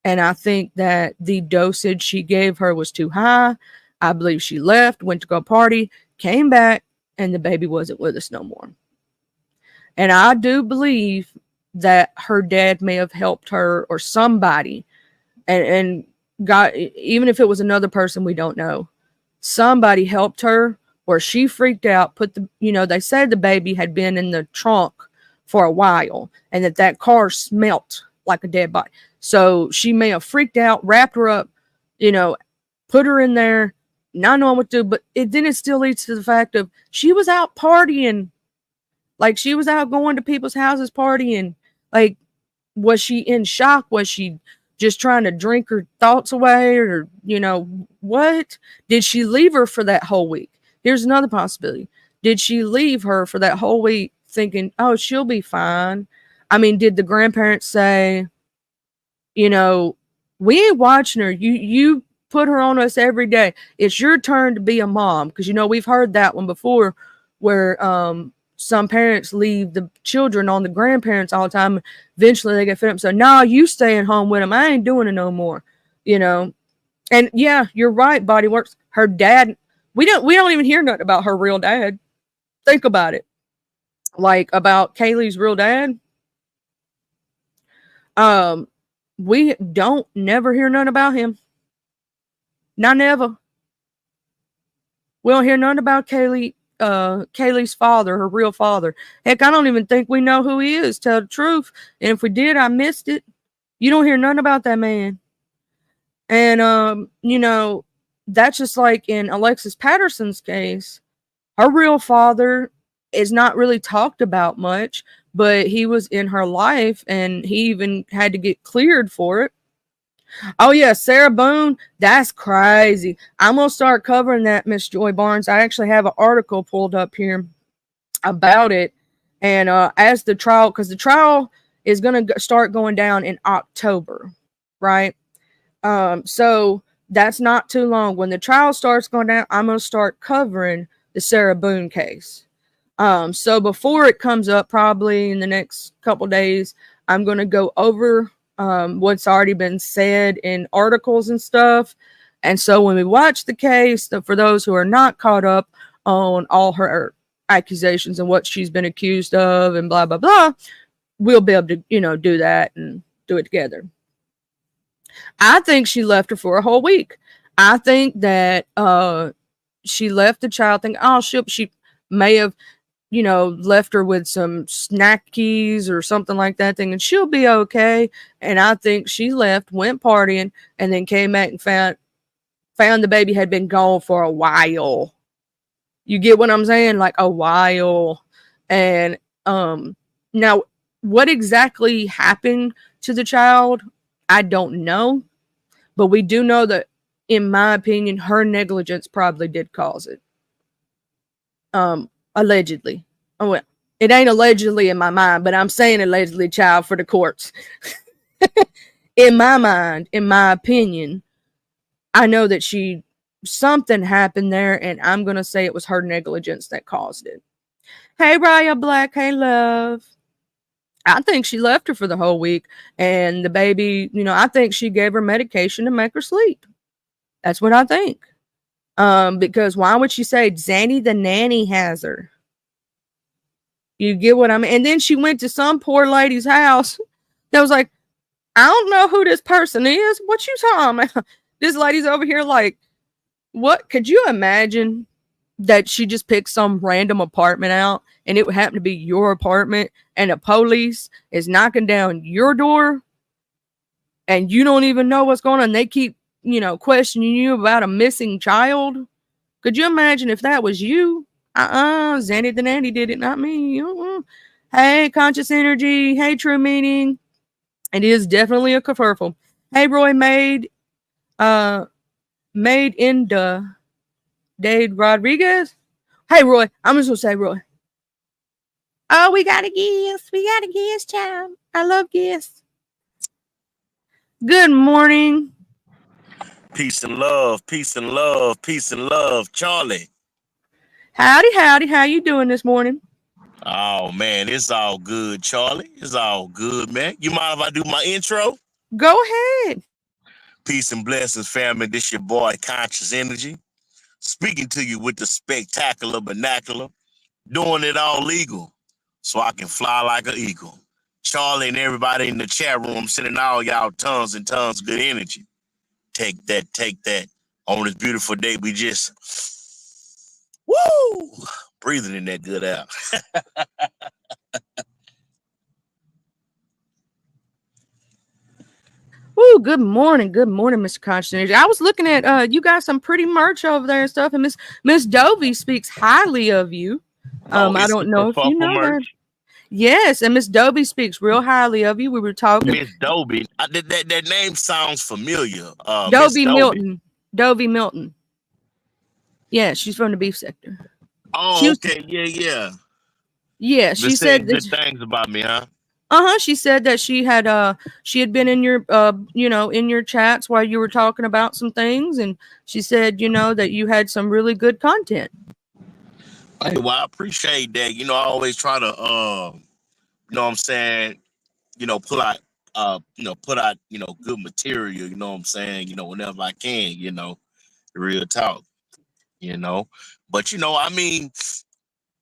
And I think that the dosage she gave her was too high. I believe she left, went to go party, came back, and the baby wasn't with us no more. And I do believe that her dad may have helped her, or somebody, and got, even if it was another person we don't know, somebody helped her, or she freaked out, they said the baby had been in the trunk for a while, and that car smelt like a dead body. So she may have freaked out, wrapped her up, put her in there, not knowing what to do. But it still leads to the fact of, she was out partying. Like, she was out going to people's houses partying. Like, was she in shock? Was she just trying to drink her thoughts away? Or, what? Did she leave her for that whole week? Here's another possibility. Did she leave her for that whole week thinking, oh, she'll be fine? I mean, did the grandparents say, we ain't watching her. You put her on us every day. It's your turn to be a mom. Because, we've heard that one before, where some parents leave the children on the grandparents all the time. Eventually they get fed up. So, no, you staying home with them. I ain't doing it no more. And yeah, you're right. Body Works. Her dad. We don't even hear nothing about her real dad. Think about it. Like, about Kaylee's real dad. We don't never hear nothing about him. Not never. We don't hear nothing about Kaylee's father, her real father. Heck, I don't even think we know who he is, tell the truth. And if we did, I missed it. You don't hear nothing about that man. And that's just like in Alexis Patterson's case. Her real father is not really talked about much, but he was in her life, and he even had to get cleared for it. Oh yeah, Sarah Boone, that's crazy. I'm gonna start covering that, Miss Joy Barnes. I actually have an article pulled up here about it, and as the trial, because the trial is gonna start going down in October, right? So that's not too long. When the trial starts going down, I'm gonna start covering the Sarah Boone case. So before it comes up, probably in the next couple days, I'm gonna go over what's already been said in articles and stuff. And so when we watch the case, for those who are not caught up on all her accusations and what she's been accused of and blah, blah, blah, we'll be able to, do that and do it together. I think she left her for a whole week. I think that she left the child thinking, oh, she may have, left her with some snackies or something like that, thinking she'll be okay. And I think she left, went partying, and then came back and found the baby had been gone for a while. You get what I'm saying? Like a while. And now what exactly happened to the child, I don't know. But we do know that, in my opinion, her negligence probably did cause it. Allegedly. Oh well, it ain't allegedly in my mind, but I'm saying allegedly, child, for the courts. In my mind, in my opinion, I know that something happened there, and I'm gonna say it was her negligence that caused it. Hey, Raya Black. Hey, love. I think she left her for the whole week, and the baby, I think she gave her medication to make her sleep. That's what I think. Because why would she say Zanny the nanny has her? You get what I mean? And then she went to some poor lady's house that was like, I don't know who this person is. What you talking about? This lady's over here like, what? Could you imagine that she just picked some random apartment out and it would happen to be your apartment and the police is knocking down your door and you don't even know what's going on? They keep, questioning you about a missing child. Could you imagine if that was you? Zanny the nanny did it, not me. Hey, Conscious Energy. Hey, True Meaning. It is definitely a kerfuffle. Hey, Roy made in the Dade Rodriguez. Hey, Roy. I'm just gonna say Roy. Oh, we got a guest. We got a guest, child. I love guests. Good morning. Peace and love, peace and love, peace and love, Charlie. Howdy, howdy. How you doing this morning? Oh man, it's all good, Charlie. It's all good, man. You mind if I do my intro? Go ahead. Peace and blessings, family. This your boy, Conscious Energy, speaking to you with the spectacular vernacular, doing it all legal, so I can fly like an eagle. Charlie and everybody in the chat room, sending all y'all tons and tons of good energy. Take that, take that. On this beautiful day, we just woo, breathing in that good air. Woo, good morning, Mr. Conscious Energy. I was looking at you got some pretty merch over there and stuff, and Miss Dovey speaks highly of you. I don't know if you know merch. That. Yes, and Miss Dovey speaks real highly of you. We were talking. Miss Dovey, that name sounds familiar. Dovey Milton. Dovey Milton. Yeah, she's from the beef sector. Oh, okay, yeah. Yeah, she said good things about me, huh? She said that she had been in your in your chats while you were talking about some things, and she said that you had some really good content. Hey, well, I appreciate that. I always try to what I'm saying, put out good material, you know what I'm saying, whenever I can, real talk, But I mean,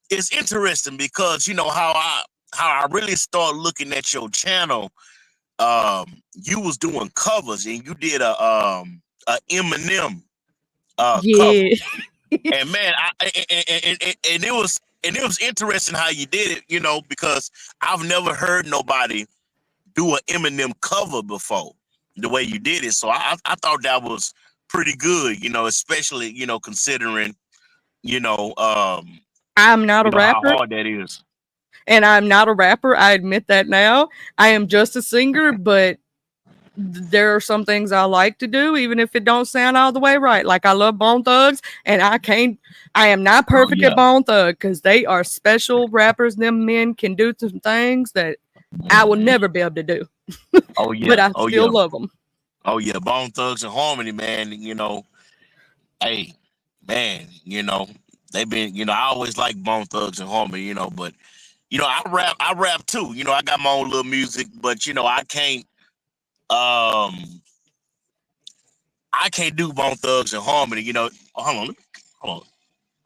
it's interesting because how I really start looking at your channel. You was doing covers and you did a Eminem cover, and man, and it was interesting how you did it, because I've never heard nobody do an Eminem cover before the way you did it. So I thought that was pretty good, especially considering I'm not a rapper. How hard that is. And I'm not a rapper. I admit that now. I am just a singer, but there are some things I like to do, even if it don't sound all the way right. Like I love Bone Thugs, and I am not perfect at Bone Thug because they are special rappers. Them men can do some things that I will never be able to do. Oh yeah, but I still love them. Oh yeah, Bone Thugs and Harmony, man. Hey, man, they've been, I always like Bone Thugs and Harmony, but I rap too. I got my own little music, but I can't do Bone Thugs and Harmony. Hold on.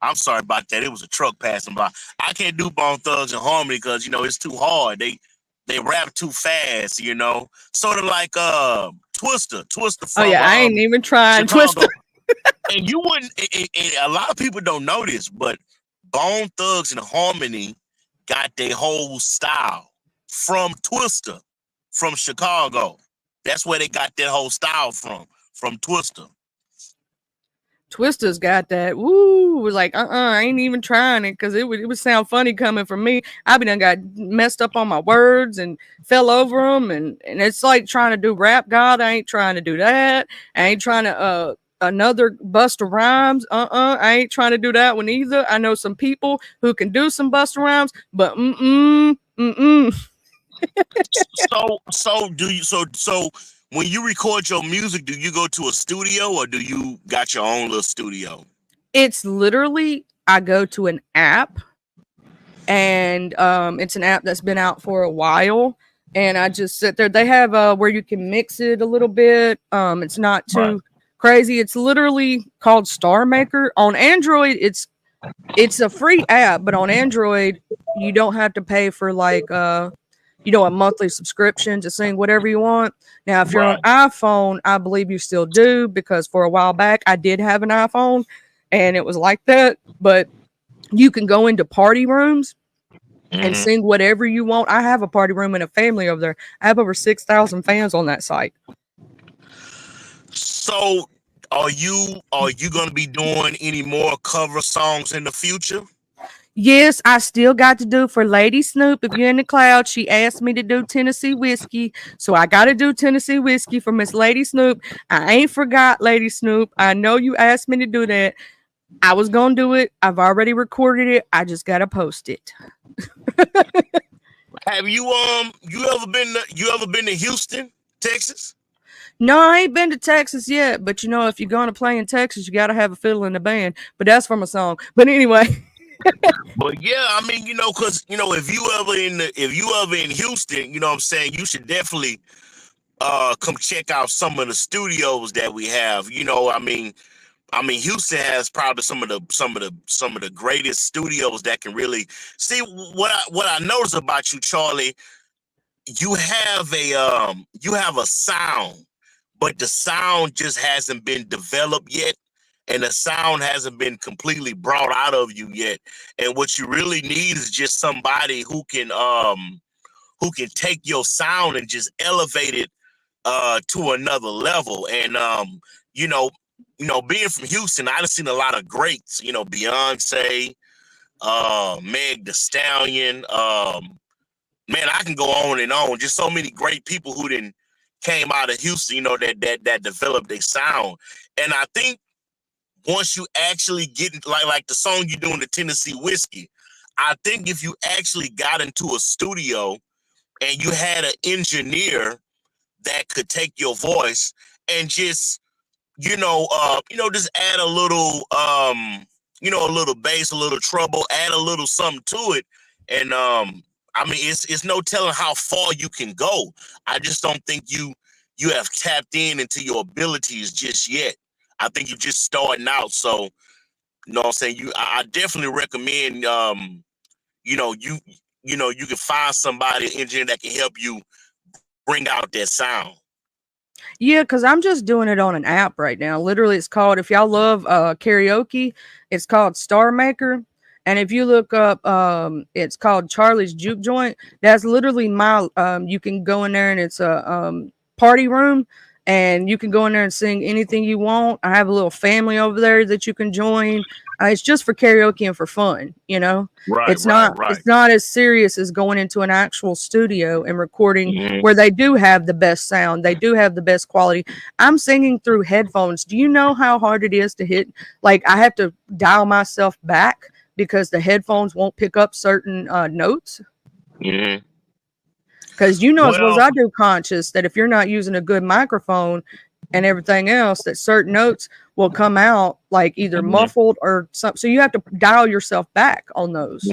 I'm sorry about that. It was a truck passing by. I can't do Bone Thugs and Harmony because it's too hard. they rap too fast, you know. Sort of like Twister Oh from yeah, I ain't even trying Chicago. Twister. And you wouldn't. A lot of people don't know this, but Bone Thugs and Harmony got their whole style from Twister, from Chicago. That's where they got their whole style from Twister. Twister's got that. Woo, was like, I ain't even trying it because it would sound funny coming from me. I done got messed up on my words and fell over them, and it's like trying to do rap God. I ain't trying to do that. I ain't trying to another Busta Rhymes. I ain't trying to do that one either. I know some people who can do some Busta Rhymes, but So do you so when you record your music, do you go to a studio or do you got your own little studio? It's literally I go to an app, and it's an app that's been out for a while, and I just sit there. They have where you can mix it a little bit. It's not too crazy. It's literally called Star Maker. On Android, it's a free app, but on Android, you don't have to pay for like a monthly subscription to sing whatever you want. Now, if you're on iPhone, I believe you still do, because for a while back I did have an iPhone and it was like that. But you can go into party rooms and sing whatever you want. I have a party room and a family over there. I have over 6,000 fans on that site. So are you gonna be doing any more cover songs in the future? Yes, I still got to do for Lady Snoop. If you're in the cloud, she asked me to do Tennessee Whiskey. So I got to do Tennessee Whiskey for Miss Lady Snoop. I ain't forgot Lady Snoop. I know you asked me to do that. I was going to do it. I've already recorded it. I just got to post it. Have you ever been to Houston, Texas? No, I ain't been to Texas yet. But if you're going to play in Texas, you got to have a fiddle in the band. But that's from a song. But anyway. But yeah, I mean, because if you ever in Houston, what I'm saying, you should definitely come check out some of the studios that we have. I mean, Houston has probably some of the greatest studios that can really see what I notice about you, Charlie. You have a sound, but the sound just hasn't been developed yet, and the sound hasn't been completely brought out of you yet. And what you really need is just somebody who can take your sound and just elevate it to another level. And being from Houston, I've seen a lot of greats, Beyonce, Meg the Stallion, man, I can go on and on. Just so many great people who then came out of Houston, that developed their sound. And I think once you actually get like the song you do in the Tennessee Whiskey, I think if you actually got into a studio and you had an engineer that could take your voice and just just add a little a little bass, a little treble, add a little something to it, and I mean, it's no telling how far you can go. I just don't think you have tapped into your abilities just yet. I think you're just starting out. So, what I'm saying, I definitely recommend you can find somebody, an engineer that can help you bring out that sound. Yeah, because I'm just doing it on an app right now. Literally, it's called, if y'all love karaoke, it's called Star Maker. And if you look up, it's called Charlie's Juke Joint. That's literally you can go in there and it's a party room, and you can go in there and sing anything you want. I have a little family over there that you can join. It's just for karaoke and for fun, Right, It's not as serious as going into an actual studio and recording, where they do have the best sound. They do have the best quality. I'm singing through headphones. Do you know how hard it is to hit? Like, I have to dial myself back because the headphones won't pick up certain notes. Because as well as I do, conscious that if you're not using a good microphone and everything else, that certain notes will come out like either muffled or something. So you have to dial yourself back on those.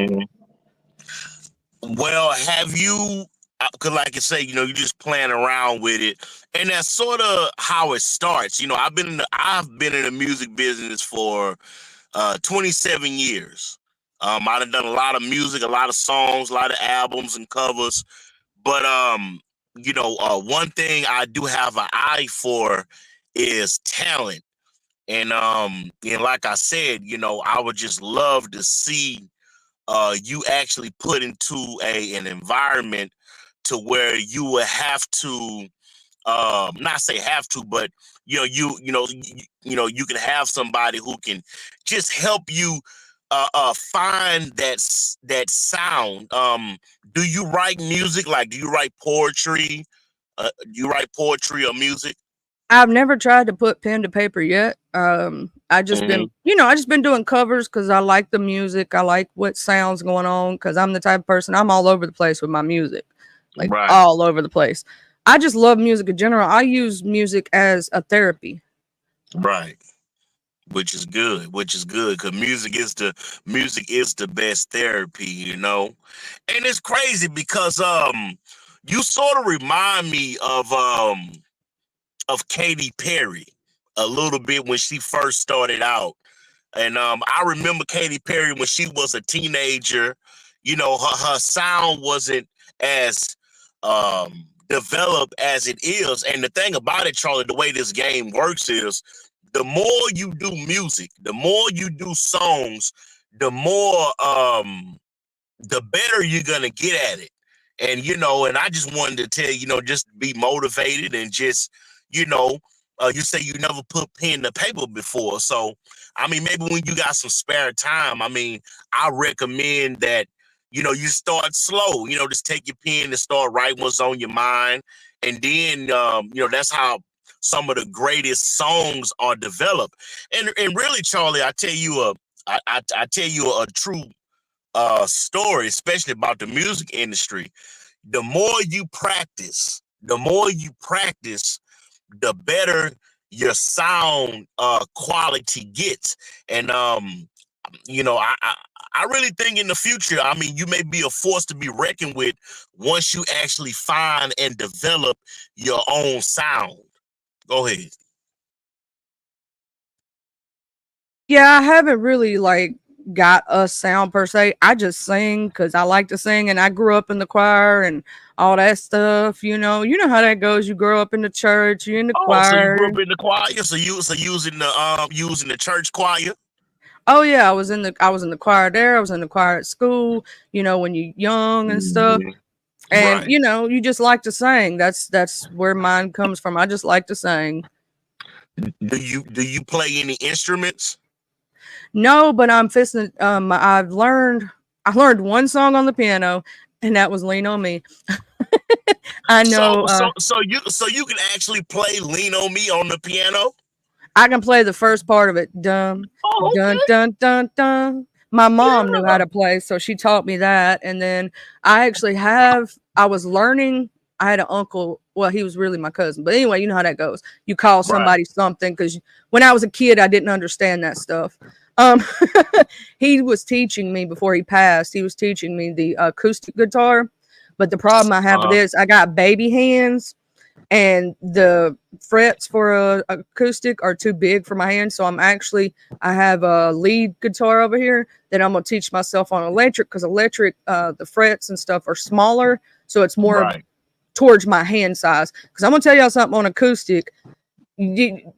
Well, have you, because like I say, you're just playing around with it, and that's sort of how it starts. I've been in the music business for 27 years. I've done a lot of music, a lot of songs, a lot of albums and covers. But one thing I do have an eye for is talent. And like I said, I would just love to see you actually put into an environment to where you would have to not say have to, but you can have somebody who can just help you find that sound. Do you write music? Like, do you write poetry? Do you write poetry or music? I've never tried to put pen to paper yet. I just Hmm. been, I just been doing covers because I like the music. I like what sounds going on because I'm the type of person, I'm all over the place with my music, like Right, all over the place. I just love music in general. I use music as a therapy. right. Which is good. Which is good because music is the best therapy. And it's crazy because you sort of remind me of Katy Perry a little bit when she first started out. And I remember Katy Perry when she was a teenager. Her sound wasn't as developed as it is. And the thing about it, Charlie, the way this game works is the more you do music, the more you do songs, the more the better you're gonna get at it. And I just wanted to tell you, just be motivated and just, you know, you say you never put pen to paper before. So, I mean, maybe when you got some spare time, I mean, I recommend that, you start slow, just take your pen and start writing what's on your mind. And then, that's how some of the greatest songs are developed. And really, Charlie, I tell you a true story, especially about the music industry. The more you practice, the better your sound quality gets. And I really think in the future, I mean, you may be a force to be reckoned with once you actually find and develop your own sound. Go ahead. Yeah, I haven't really like got a sound per se. I just sing because I like to sing, and I grew up in the choir and all that stuff. You know how that goes. You grow up in the church, you're in the Oh, so you grew choir. up in the choir? So using the church choir? Oh yeah, I was in the choir there. I was in the choir at school. When you're young and stuff, Mhm. and Right. you just like to sing. That's where mine comes from. I just like to sing. Do you play any instruments? No, but I'm fisting. I learned one song on the piano, and that was "Lean on Me." I So know. so so you can actually play "Lean on Me" on the piano? I can play the first part of it. Dun Oh, dun okay. dun dun dun. My mom knew how Yeah. to play, so she taught me that. And then I actually have. I was learning. I had an uncle. Well, he was really my cousin, but anyway, you know how that goes. You call Right. somebody something because when I was a kid, I didn't understand that stuff. Um, he was teaching me before he passed. He was teaching me the acoustic guitar, but the problem I have with Uh, this, I got baby hands and the frets for a acoustic are too big for my hands. So I have a lead guitar over here that I'm gonna teach myself on electric because electric, the frets and stuff are smaller, so it's more right. towards my hand size. Because I'm gonna tell y'all something on acoustic,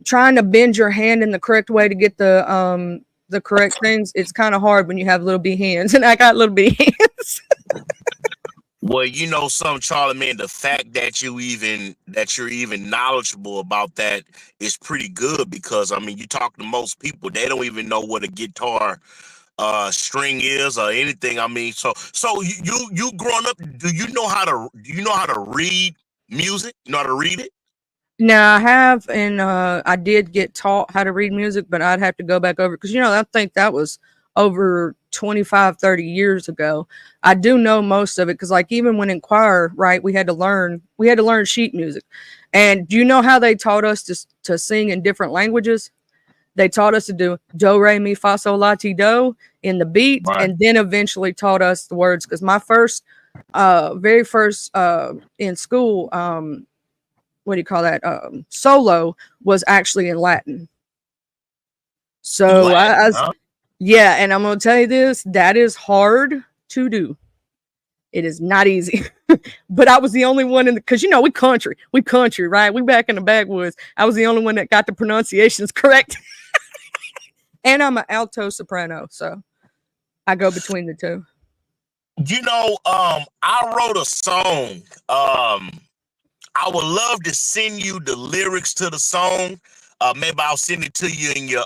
trying to bend your hand in the correct way to get the correct things, it's kind of hard when you have little bitty hands, and I got little bitty hands. Well, some Charlie, man, the fact that you're even knowledgeable about that is pretty good because I mean you talk to most people, they don't even know what a guitar string is or anything. I mean, so you growing up, do you know how to read music? You know how to read it? Now I have, and I did get taught how to read music, but I'd have to go back over because I think that was over 25, 30 years ago. I do know most of it because, like, even when in choir, right, we had to learn sheet music. And do you know how they taught us to sing in different languages? They taught us to do do re mi fa sol la ti do in the beat, Right. and then eventually taught us the words. Because my very first in school, what do you call that? Solo was actually in Latin. So Latin, huh? yeah, and I'm gonna tell you this: that is hard to do. It is not easy. But I was the only one because we country, right? We back in the backwoods. I was the only one that got the pronunciations correct. And I'm an alto soprano, so I go between the two. I wrote a song. I would love to send you the lyrics to the song. Maybe I'll send it to you in your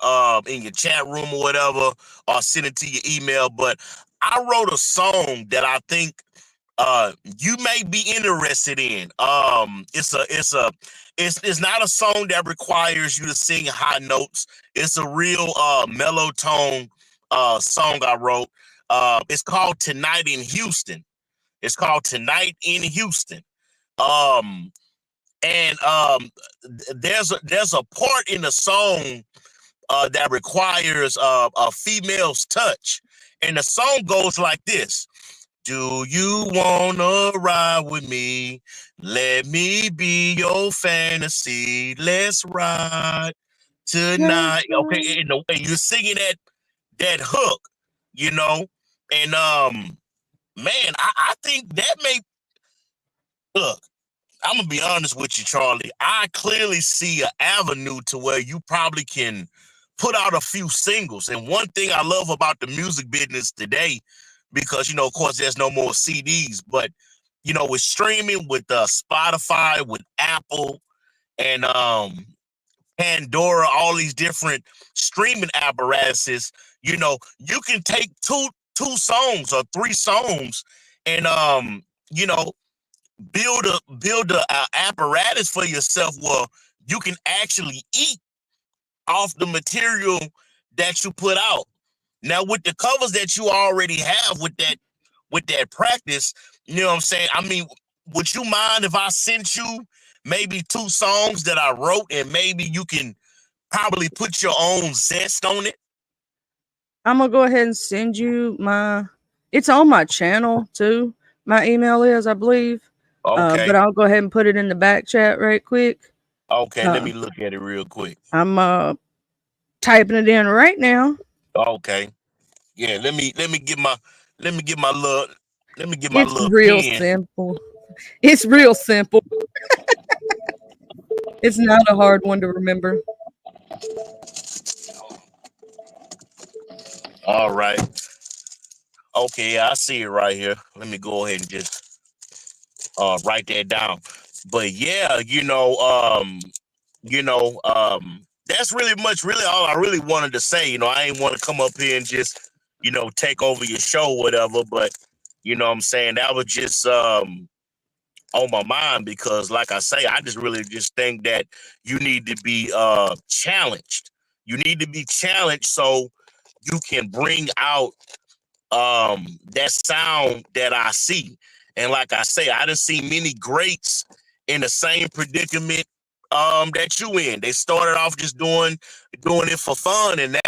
chat room or whatever, or send it to your email. But I wrote a song that I think you may be interested in. It's not a song that requires you to sing high notes. It's a real mellow tone song I wrote. It's called Tonight in Houston. It's called Tonight in Houston. And there's a part in the song that requires a female's touch, and the song goes like this: do you wanna ride with me? Let me be your fantasy. Let's ride tonight. Okay, and you're singing that hook, and man, I think that may look. I'm gonna be honest with you, Charlie. I clearly see an avenue to where you probably can put out a few singles. And one thing I love about the music business today, because of course, there's no more CDs, but with streaming, with Spotify, with Apple, and Pandora, all these different streaming apparatuses, you can take two songs or three songs and build a apparatus for yourself where you can actually eat off the material that you put out. Now, with the covers that you already have with that practice, you know what I'm saying? I mean, would you mind if I sent you maybe two songs that I wrote, and maybe you can probably put your own zest on it? I'm gonna go ahead and send you it's on my channel too. My email is, I believe. Okay. But I'll go ahead and put it in the back chat right quick. Okay, let me look at it real quick. I'm typing it in right now. Okay. Yeah, let me get my little It's real pen. simple. It's real simple. It's not a hard one to remember. All right. Okay, I see it right here. Let me go ahead and just write that down. But yeah, that's really all I really wanted to say. I ain't want to come up here and just, take over your show, whatever. But what I'm saying, that was just on my mind, because like I say, I just really just think that you need to be challenged. You need to be challenged so you can bring out that sound that I see. And like I say, I done seen many greats in the same predicament that you in. They started off just doing it for fun, and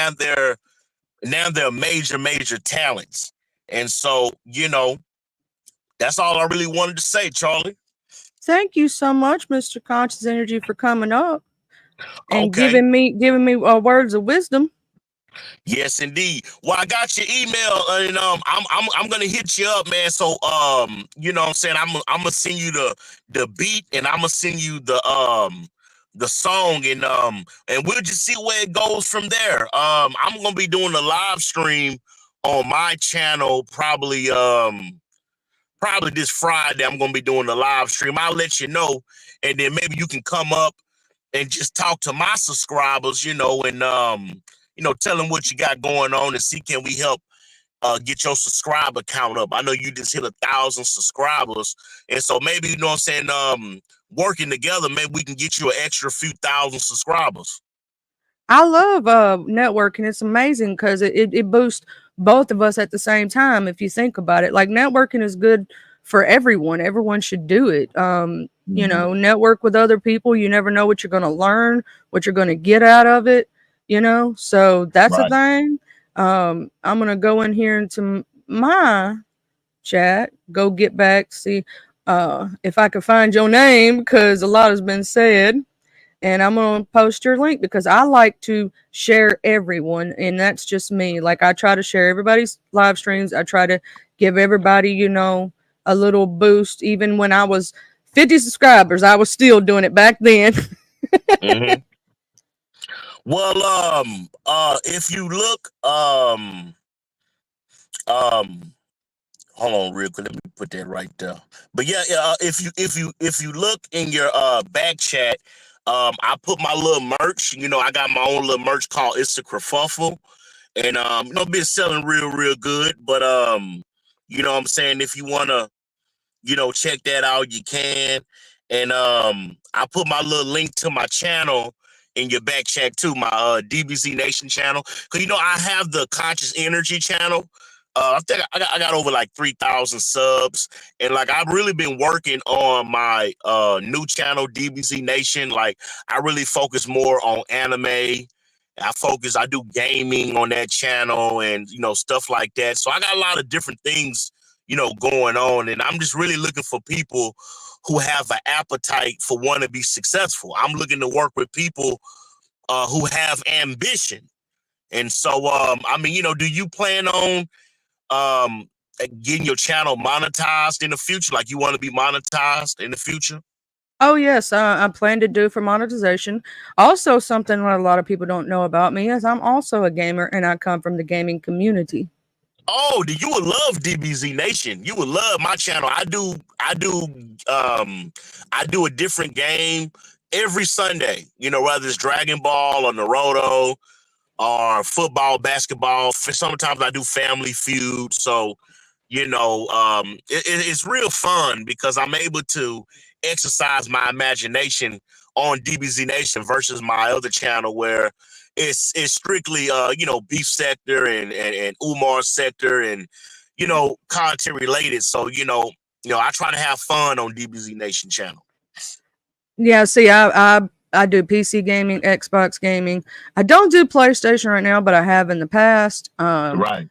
now they're major talents. And so, that's all I really wanted to say, Charlie. Thank you so much, Mr. Conscious Energy, for coming up and giving me words of wisdom. Yes, indeed. Well, I got your email, and I'm gonna hit you up, man. So what I'm saying, I'm gonna send you the beat, and I'm gonna send you the song, and we'll just see where it goes from there. I'm gonna be doing a live stream on my channel probably this Friday. I'm gonna be doing the live stream. I'll let you know, and then maybe you can come up and just talk to my subscribers, and tell them what you got going on, and see, can we help get your subscriber count up. I know you just hit 1,000 subscribers, and so maybe, what I'm saying, working together, maybe we can get you an extra few thousand subscribers. I love networking. It's amazing because it boosts both of us at the same time. If you think about it, like, networking is good for everyone. Everyone should do it. Network with other people. You never know what you're going to learn, what you're going to get out of it. So that's a thing. I'm going to go in here into my chat, go get back, see if I can find your name, because a lot has been said. And I'm going to post your link because I like to share everyone. And that's just me. Like, I try to share everybody's live streams. I try to give everybody, a little boost. Even when I was 50 subscribers, I was still doing it back then. Mm-hmm. Well, if you look, um, hold on real quick. Let me put that right there. But yeah, if you look in your back chat, I put my little merch. You know, I got my own little merch called It's a Kerfuffle, and been selling real good. But you know what I'm saying, if you wanna, check that out, you can. And I put my little link to my channel in your back chat too, my DBZ Nation channel. Cause I have the Conscious Energy channel. I think I got over like 3,000 subs, and like I've really been working on my new channel, DBZ Nation. Like I really focus more on anime. I do gaming on that channel, and stuff like that. So I got a lot of different things going on. And I'm just really looking for people who have an appetite for wanting to be successful. I'm looking to work with people who have ambition. And so, do you plan on getting your channel monetized in the future? Like you want to be monetized in the future? Oh yes, I plan to do for monetization. Also, something that a lot of people don't know about me is I'm also a gamer, and I come from the gaming community. Oh, you would love DBZ Nation. You would love my channel. I do a different game every Sunday. Whether it's Dragon Ball or Naruto or football, basketball. Sometimes I do Family Feud. So, it's real fun because I'm able to exercise my imagination on DBZ Nation versus my other channel where it's strictly Beef Sector and Umar Sector and content related. So I try to have fun on DBZ Nation channel. Yeah, see, I do PC gaming, Xbox gaming. I don't do PlayStation right now, but I have in the past. Right.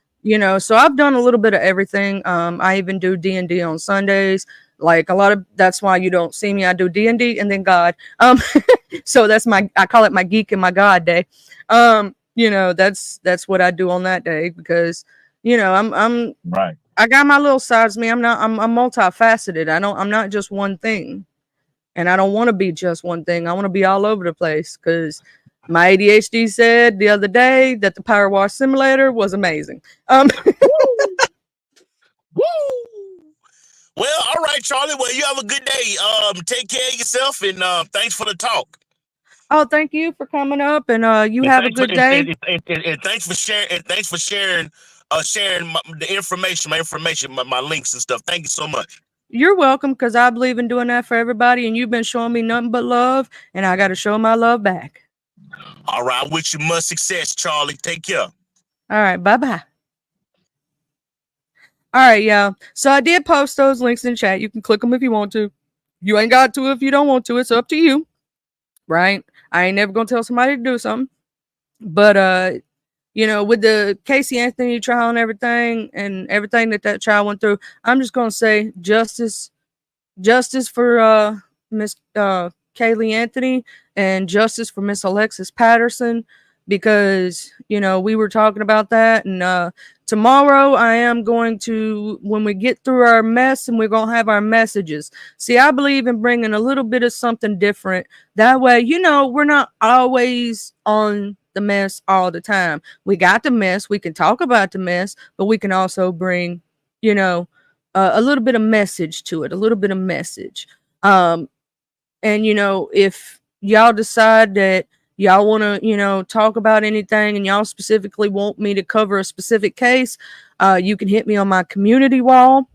So I've done a little bit of everything. I even do D&D on Sundays. Like that's why you don't see me. I do D&D and then God. So I call it my geek and my God day. That's what I do on that day because, I'm right. I got my little sides of me. I'm multifaceted. I'm not just one thing. And I don't want to be just one thing. I want to be all over the place because my ADHD said the other day that the Power Wash Simulator was amazing. Woo! Well, all right, Charlie. Well, you have a good day. Take care of yourself, and thanks for the talk. Oh, thank you for coming up, and you have a good day. And thanks for sharing. And thanks for sharing. Sharing the information, my links and stuff. Thank you so much. You're welcome, because I believe in doing that for everybody, and you've been showing me nothing but love, and I got to show my love back. All right, I wish you much success, Charlie. Take care. All right, bye-bye. All right, yeah. So I did post those links in chat. You can click them if you want to. You ain't got to if you don't want to. It's up to you, right? I ain't never gonna tell somebody to do something. But with the Casey Anthony trial and everything that child went through, I'm just gonna say justice for Miss Kaylee Anthony and justice for Miss Alexis Patterson, because we were talking about that, and tomorrow I am going to, when we get through our mess, and we're gonna have our messages. See, I believe in bringing a little bit of something different. That way, we're not always on the mess all the time. We got the mess, we can talk about the mess, but we can also bring a little bit of message to it, a little bit of message. And if y'all decide that y'all want to talk about anything, and y'all specifically want me to cover a specific case, you can hit me on my community wall.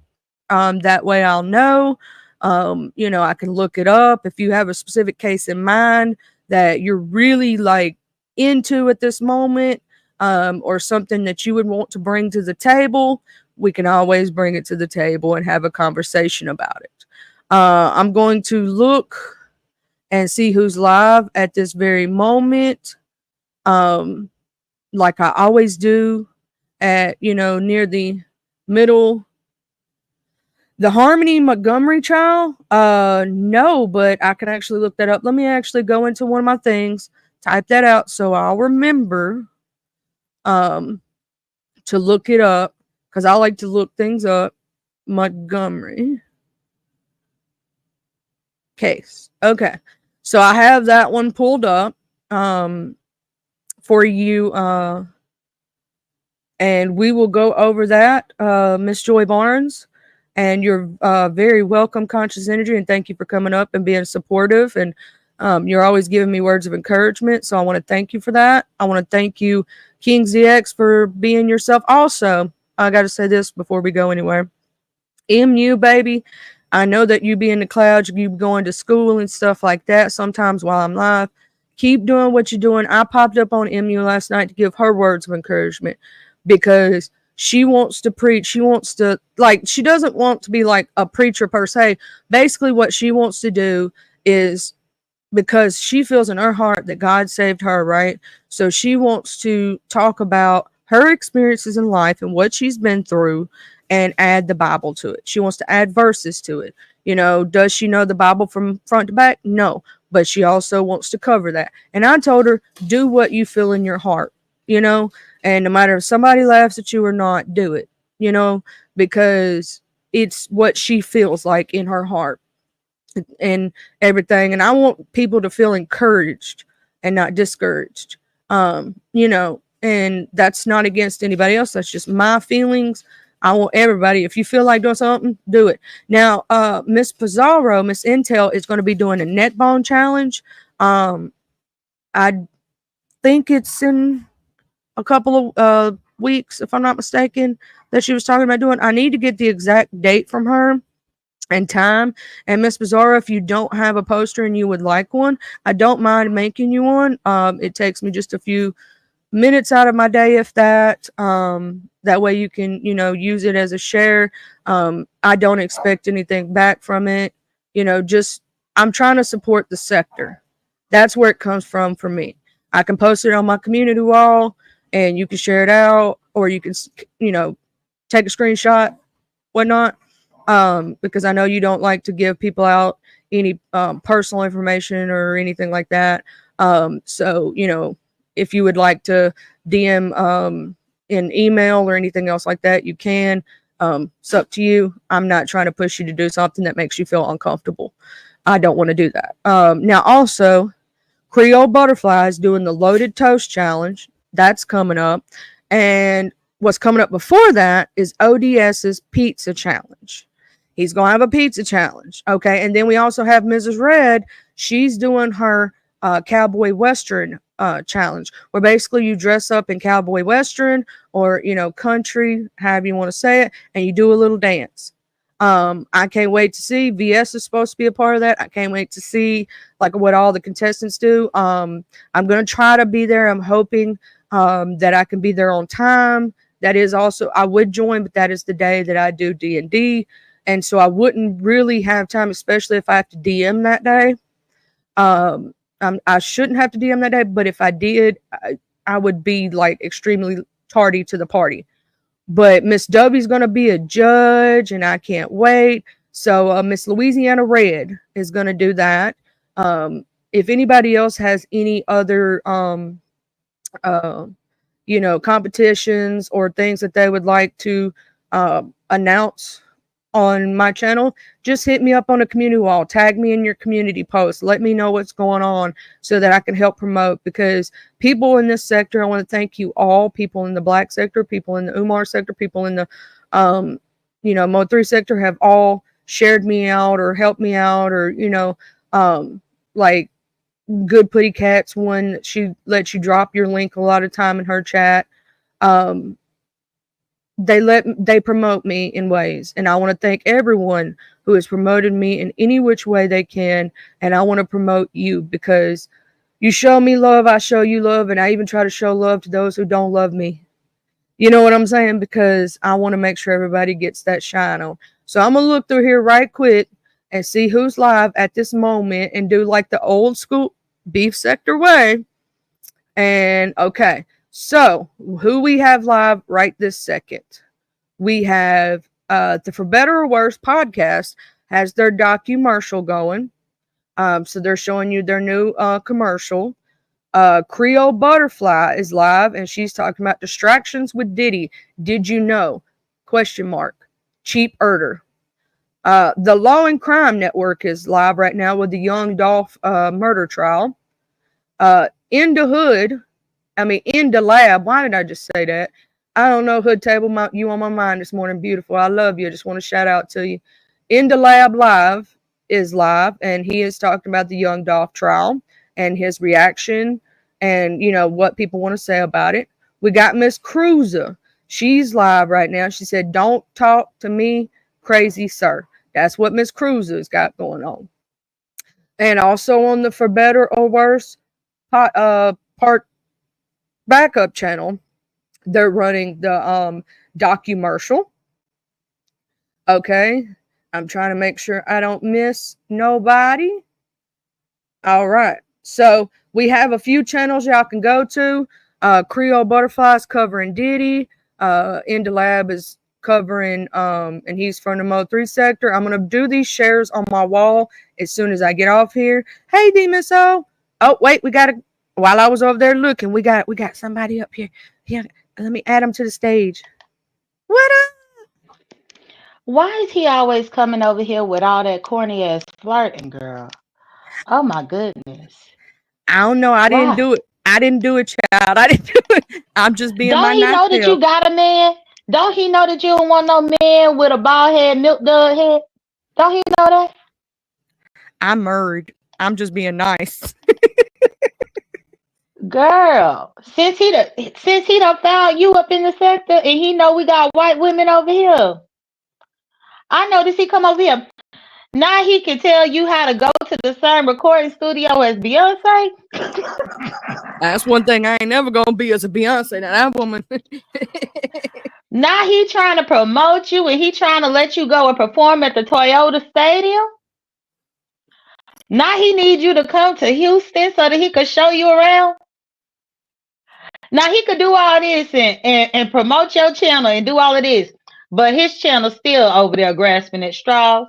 That way I'll know. I can look it up. If you have a specific case in mind that you're really like into at this moment, or something that you would want to bring to the table, we can always bring it to the table and have a conversation about it. I'm going to look and see who's live at this very moment, like I always do at near the middle. The Harmony Montgomery trial? No, but I can actually look that up. Let me actually go into one of my things, type that out so I'll remember to look it up, because I like to look things up. Montgomery case. Okay. So I have that one pulled up for you, and we will go over that, Miss Joy Barnes. And you're very welcome, Conscious Energy, and thank you for coming up and being supportive. And you're always giving me words of encouragement, so I want to thank you for that. I want to thank you, King ZX, for being yourself. Also, I got to say this before we go anywhere. MU, baby, I know that you be in the clouds, you going to school and stuff like that sometimes while I'm live. Keep doing what you're doing. I popped up on MU last night to give her words of encouragement because she wants to preach. She wants to, like, she doesn't want to be like a preacher per se. Basically, what she wants to do is, because she feels in her heart that God saved her, right? So she wants to talk about her experiences in life and what she's been through and add the Bible to it. She wants to add verses to it. You know, does she know the Bible from front to back? No, but she also wants to cover that. And I told her, do what you feel in your heart, you know, and no matter if somebody laughs at you or not, do it, you know, because it's what she feels like in her heart and everything. And I want people to feel encouraged and not discouraged. You know, and that's not against anybody else. That's just my feelings. I want everybody, if you feel like doing something, do it. Now, Miss Pizarro, Miss Intel is going to be doing a net bone challenge. I think it's in a couple of weeks, if I'm not mistaken, that she was talking about doing. I need to get the exact date from her and time. And Miss Bizarro, if you don't have a poster and you would like one, I don't mind making you one. It takes me just a few minutes out of my day, if that. That way you can, you know, use it as a share. I don't expect anything back from it. You know, just I'm trying to support the sector. That's where it comes from for me. I can post it on my community wall and you can share it out, or you can, you know, take a screenshot, whatnot. Because I know you don't like to give people out any personal information or anything like that. So, you know, if you would like to DM in email or anything else like that, you can. It's up to you. I'm not trying to push you to do something that makes you feel uncomfortable. I don't want to do that. Now, also, Creole Butterfly is doing the Loaded Toast Challenge. That's coming up. And what's coming up before that is ODS's Pizza Challenge. He's going to have a pizza challenge. Okay. And then we also have Mrs. Red. She's doing her Cowboy Western challenge, where basically you dress up in Cowboy Western or, you know, country, however you want to say it, and you do a little dance. I can't wait to see. VS is supposed to be a part of that. I can't wait to see like what all the contestants do. I'm going to try to be there. I'm hoping that I can be there on time. That is also, I would join, but that is the day that I do D&D. And so I wouldn't really have time, especially if I have to DM that day. I shouldn't have to DM that day, but if I did, I would be like extremely tardy to the party. But Miss W's going to be a judge, and I can't wait. So Miss Louisiana Red is going to do that. If anybody else has any other, you know, competitions or things that they would like to announce on my channel, just hit me up on a community wall, tag me in your community post, let me know what's going on so that I can help promote. Because people in this sector, I want to thank you all, people in the Black sector, people in the Umar sector, people in the you know, Mode 3 sector, have all shared me out or helped me out, or, you know, like Good Putty Cats, one, she lets you drop your link a lot of time in her chat. They promote me in ways, and I want to thank everyone who has promoted me in any which way they can. And I want to promote you because you show me love, I show you love, and I even try to show love to those who don't love me. You know what I'm saying? Because I want to make sure everybody gets that shine on. So I'm gonna look through here right quick and see who's live at this moment and do like the old school beef sector way. And okay, so who we have live right this second? We have the For Better or Worse podcast has their documercial going. So they're showing you their new commercial. Creole Butterfly is live, and she's talking about distractions with Diddy. Did you know? Question mark. Cheap Erder. The Law and Crime Network is live right now with the Young Dolph murder trial. In the lab. Why did I just say that? I don't know, Hood Table. You on my mind this morning. Beautiful. I love you. I just want to shout out to you. In the Lab Live is live, and he is talking about the Young Dolph trial and his reaction and, what people want to say about it. We got Miss Cruiser. She's live right now. She said, "Don't talk to me crazy, sir." That's what Miss Cruiser's got going on. And also on the For Better or Worse part backup channel, they're running the documercial. Okay. I'm trying to make sure I don't miss nobody. All right. So we have a few channels y'all can go to. Creole Butterflies covering Diddy. In the Lab is covering and he's from the Mo 3 sector. I'm gonna do these shares on my wall as soon as I get off here. Hey D-Miss-O. Oh wait, while I was over there looking, we got somebody up here. Yeah, let me add him to the stage. What up? Why is he always coming over here with all that corny ass flirting, girl? Oh my goodness. I don't know. I didn't do it. I didn't do it, child. I didn't do it. I'm just being my Don't he nice know that self. you got a man? Don't he know that you don't want no man with a bald head, milk dud head? Don't he know that? I'm married. I'm just being nice. Girl, since he done found you up in the sector and he know we got white women over here. I noticed he come over here. Now he can tell you how to go to the same recording studio as Beyonce. That's one thing I ain't never gonna be as a Beyonce. Now that woman. Now he trying to promote you and he trying to let you go and perform at the Toyota Stadium. Now he needs you to come to Houston so that he could show you around. Now he could do all this and promote your channel and do all of this, but his channel's still over there grasping at straws.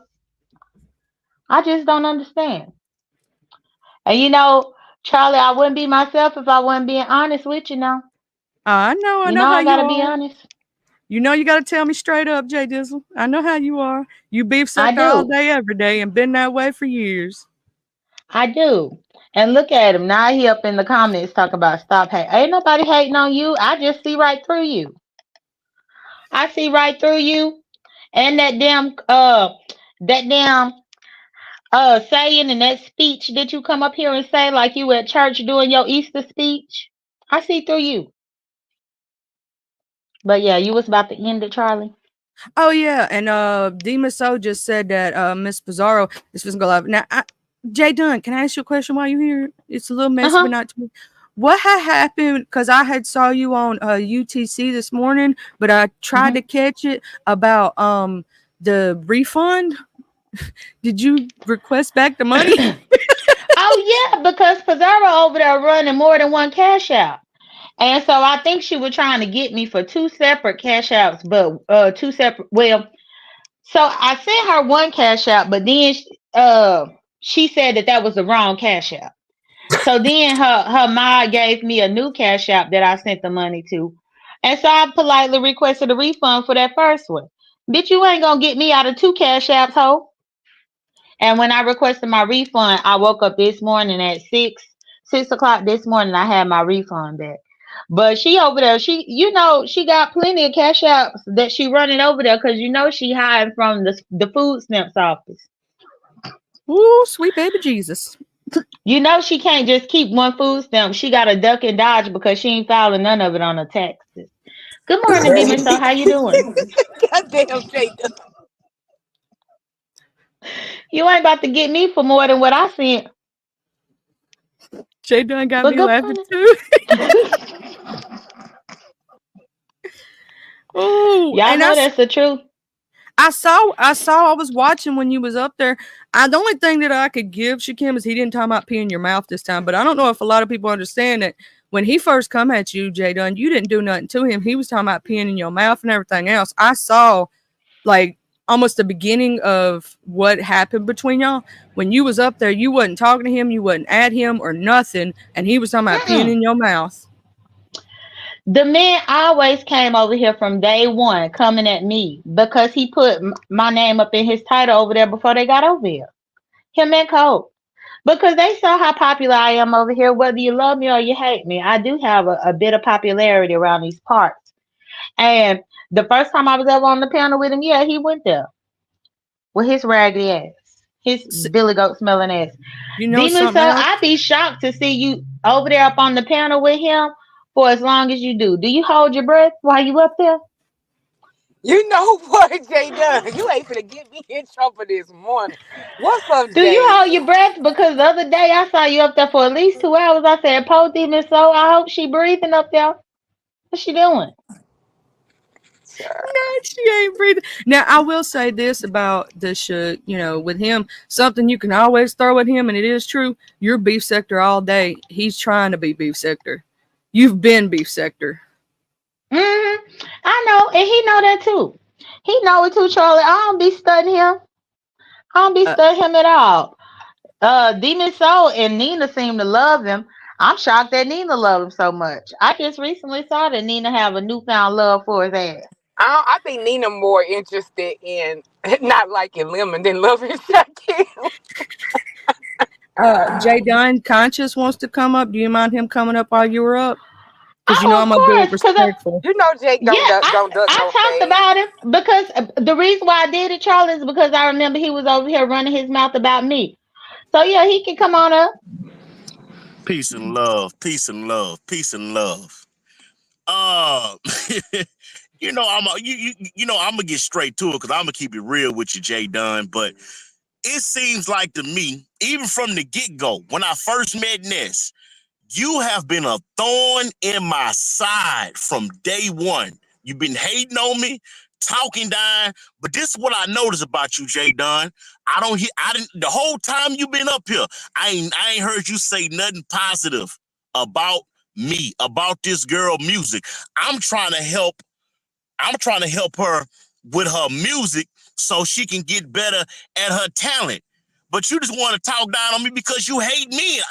I just don't understand. And Charlie, I wouldn't be myself if I wasn't being honest with you now. I know how I you gotta be are. honest. You gotta tell me straight up, J Dizzle. I know how you are. You beef I sucker all do. day, every day, and been that way for years. I do. And look at him. Now he up in the comments talking about stop hate. Ain't nobody hating on you. I just see right through you. I see right through you. And that damn saying and that speech that you come up here and say like you at church doing your Easter speech. I see through you. But yeah, you was about to end it, Charlie. Oh yeah, and D-Miss-O just said that Miss Pizarro is going to go live. Now, Jay Dunn, can I ask you a question while you're here? It's a little messy, but not too. What had happened? Because I had saw you on UTC this morning, but I tried to catch it about the refund. Did you request back the money? Oh yeah, because Pizarro over there running more than one cash out. And so I think she was trying to get me for two separate cash outs, but two separate. Well, so I sent her one cash out, but then she said that was the wrong cash out. So then her mom gave me a new cash out that I sent the money to, and so I politely requested a refund for that first one. Bitch, you ain't gonna get me out of two cash apps, ho. And when I requested my refund, I woke up this morning at 6 o'clock this morning. I had my refund back. But she over there, she got plenty of cash outs that she running over there because she hiding from the food stamps office. Ooh, sweet baby Jesus. She can't just keep one food stamp. She got to duck and dodge because she ain't filing none of it on her taxes. Good morning, Demon. So how you doing? Goddamn, Jacob. You ain't about to get me for more than what I sent. Jay Dunn got me laughing too. Oh, y'all know that's the truth. I was watching when you was up there. The only thing that I could give Shakim is he didn't talk about pee in your mouth this time. But I don't know if a lot of people understand that when he first come at you, Jay Dunn, you didn't do nothing to him. He was talking about peeing in your mouth and everything else. I saw like almost the beginning of what happened between y'all. When you was up there, you wasn't talking to him, you wasn't at him or nothing, and he was talking about peeing in your mouth. The man always came over here from day one coming at me because he put my name up in his title over there before they got over here. Him and Cole. Because they saw how popular I am over here, whether you love me or you hate me. I do have a bit of popularity around these parts. And the first time I was ever on the panel with him, yeah, he went there with his raggedy ass, his Billy Goat smelling ass. You know Demon, so something else? I'd be shocked to see you over there up on the panel with him for as long as you do. Do you hold your breath while you up there? You know what, Jay Dunn? You ain't finna get me in trouble this morning. What's up, Do you Jay? hold your breath? Because the other day I saw you up there for at least 2 hours. I said, "Po Demon, so I hope she breathing up there. What's she doing?" She ain't breathing. Now, I will say this about this, with him, something you can always throw at him, and it is true. You're beef sector all day. He's trying to be beef sector. You've been beef sector. I know, and he know that too. He know it too, Charlie. I don't be studying him. I don't be Uh, studying him at all. Demon Soul and Nina seem to love him. I'm shocked that Nina loved him so much. I just recently saw that Nina have a newfound love for his ass. I think Nina more interested in not liking Lemon than loving Shaquille. Jay Dunn, Conscious wants to come up. Do you mind him coming up while you were up? Because you know Oh, of I'm gonna do it course, because respectful. You know Jake yeah, don't duck I no talked fade. about him because the reason why I did it, Charlie, is because I remember he was over here running his mouth about me. So yeah, he can come on up. Peace and love, peace and love, peace and love. Uh, I'm gonna get straight to it because I'm gonna keep it real with you, Jay Dunn. But it seems like to me, even from the get go, when I first met Ness, you have been a thorn in my side from day one. You've been hating on me, talking down, but this is what I noticed about you, Jay Dunn. The whole time you've been up here, I ain't heard you say nothing positive about me, about this girl music. I'm trying to help her with her music so she can get better at her talent. But you just want to talk down on me because you hate men.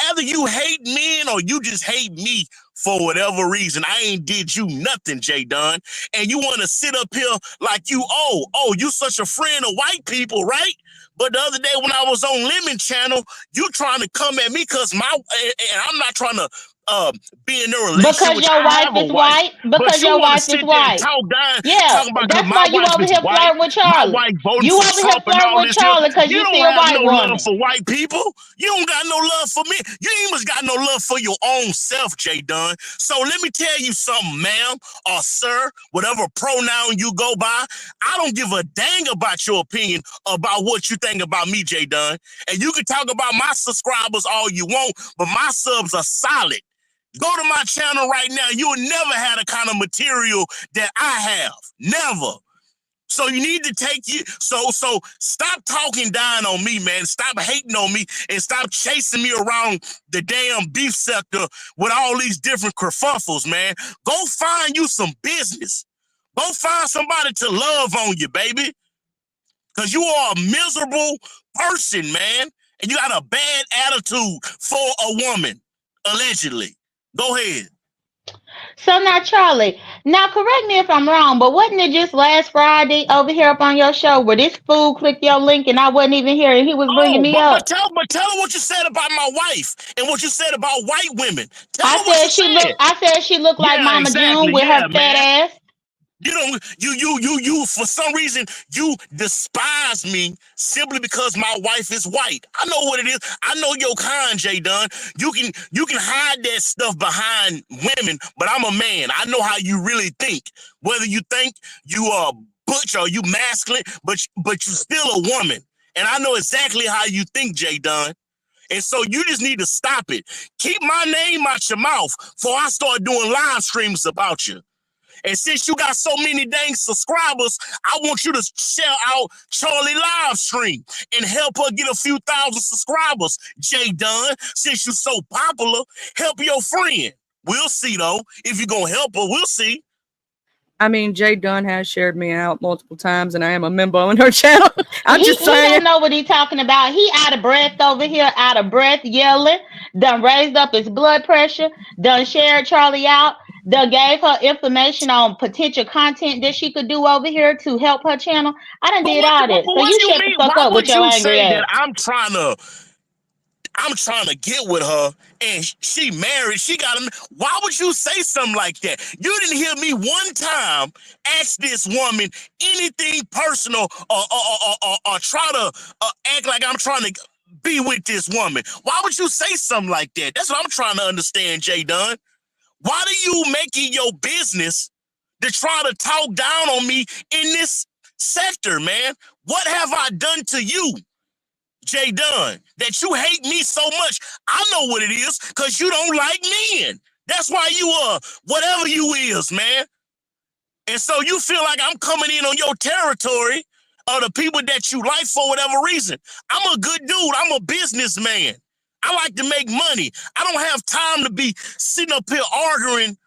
Either you hate men or you just hate me for whatever reason. I ain't did you nothing, Jay Dunn. And you want to sit up here like you such a friend of white people, right? But the other day when I was on Lemon Channel, you trying to come at me because and I'm not trying to be in a relationship, Because which your I wife have a is wife. white. But Because you your want to wife is sit there and white. talk down, Yeah, talking about because that's my why you wife over is here white, flirting with my Charlie. wife voting You for over here Trump and flirting all with this here. Charlie because You you see don't a have white no love woman. for white people. You don't got no love for me. You ain't even got no love for your own self, Jay Dunn. So let me tell you something, ma'am or sir, whatever pronoun you go by. I don't give a dang about your opinion about what you think about me, Jay Dunn. And you can talk about my subscribers all you want, but my subs are solid. Go to my channel right now. You will never have the kind of material that I have. Never. So you need to so stop talking down on me, man. Stop hating on me and stop chasing me around the damn beef sector with all these different kerfuffles, man. Go find you some business. Go find somebody to love on you, baby. Because you are a miserable person, man. And you got a bad attitude for a woman, allegedly. Go ahead. So now, Charlie, now correct me if I'm wrong, but wasn't it just last Friday over here up on your show where this fool clicked your link and I wasn't even here and he was bringing Oh, me but up? tell her what you said about my wife and what you said about white women. Tell I her what you said she said. looked. I said she looked like Yeah, Mama June exactly. with Yeah, her fat man. ass. You don't you for some reason you despise me simply because my wife is white. I know what it is. I know your kind, Jay Dunn. You can hide that stuff behind women, but I'm a man. I know how you really think. Whether you think you are butch or you masculine, but you still a woman. And I know exactly how you think, Jay Dunn. And so you just need to stop it. Keep my name out your mouth before I start doing live streams about you. And since you got so many dang subscribers, I want you to share out Charlie live stream and help her get a few thousand subscribers. Jay Dunn, since you're so popular, help your friend. We'll see though. If you're gonna help her, we'll see. I mean, Jay Dunn has shared me out multiple times, and I am a member on her channel. I'm just He saying. don't know what he talking about. He out of breath over here, out of breath, yelling. Done raised up his blood pressure. Done shared Charlie out. that gave her information on potential content that she could do over here to help her channel. I done But did what, all but that. So what you do you shut the mean? fuck Why up with would your you angry say ass. that I'm trying to get with her and she married? She got him. Why would you say something like that? You didn't hear me one time ask this woman anything personal or try to act like I'm trying to be with this woman. Why would you say something like that? That's what I'm trying to understand, J Dunn. Why do you make it your business to try to talk down on me in this sector, man? What have I done to you, J Dunn, that you hate me so much? I know what it is, because you don't like men. That's why you whatever you is, man. And so you feel like I'm coming in on your territory of the people that you like for whatever reason. I'm a good dude. I'm a businessman. I like to make money. I don't have time to be sitting up here arguing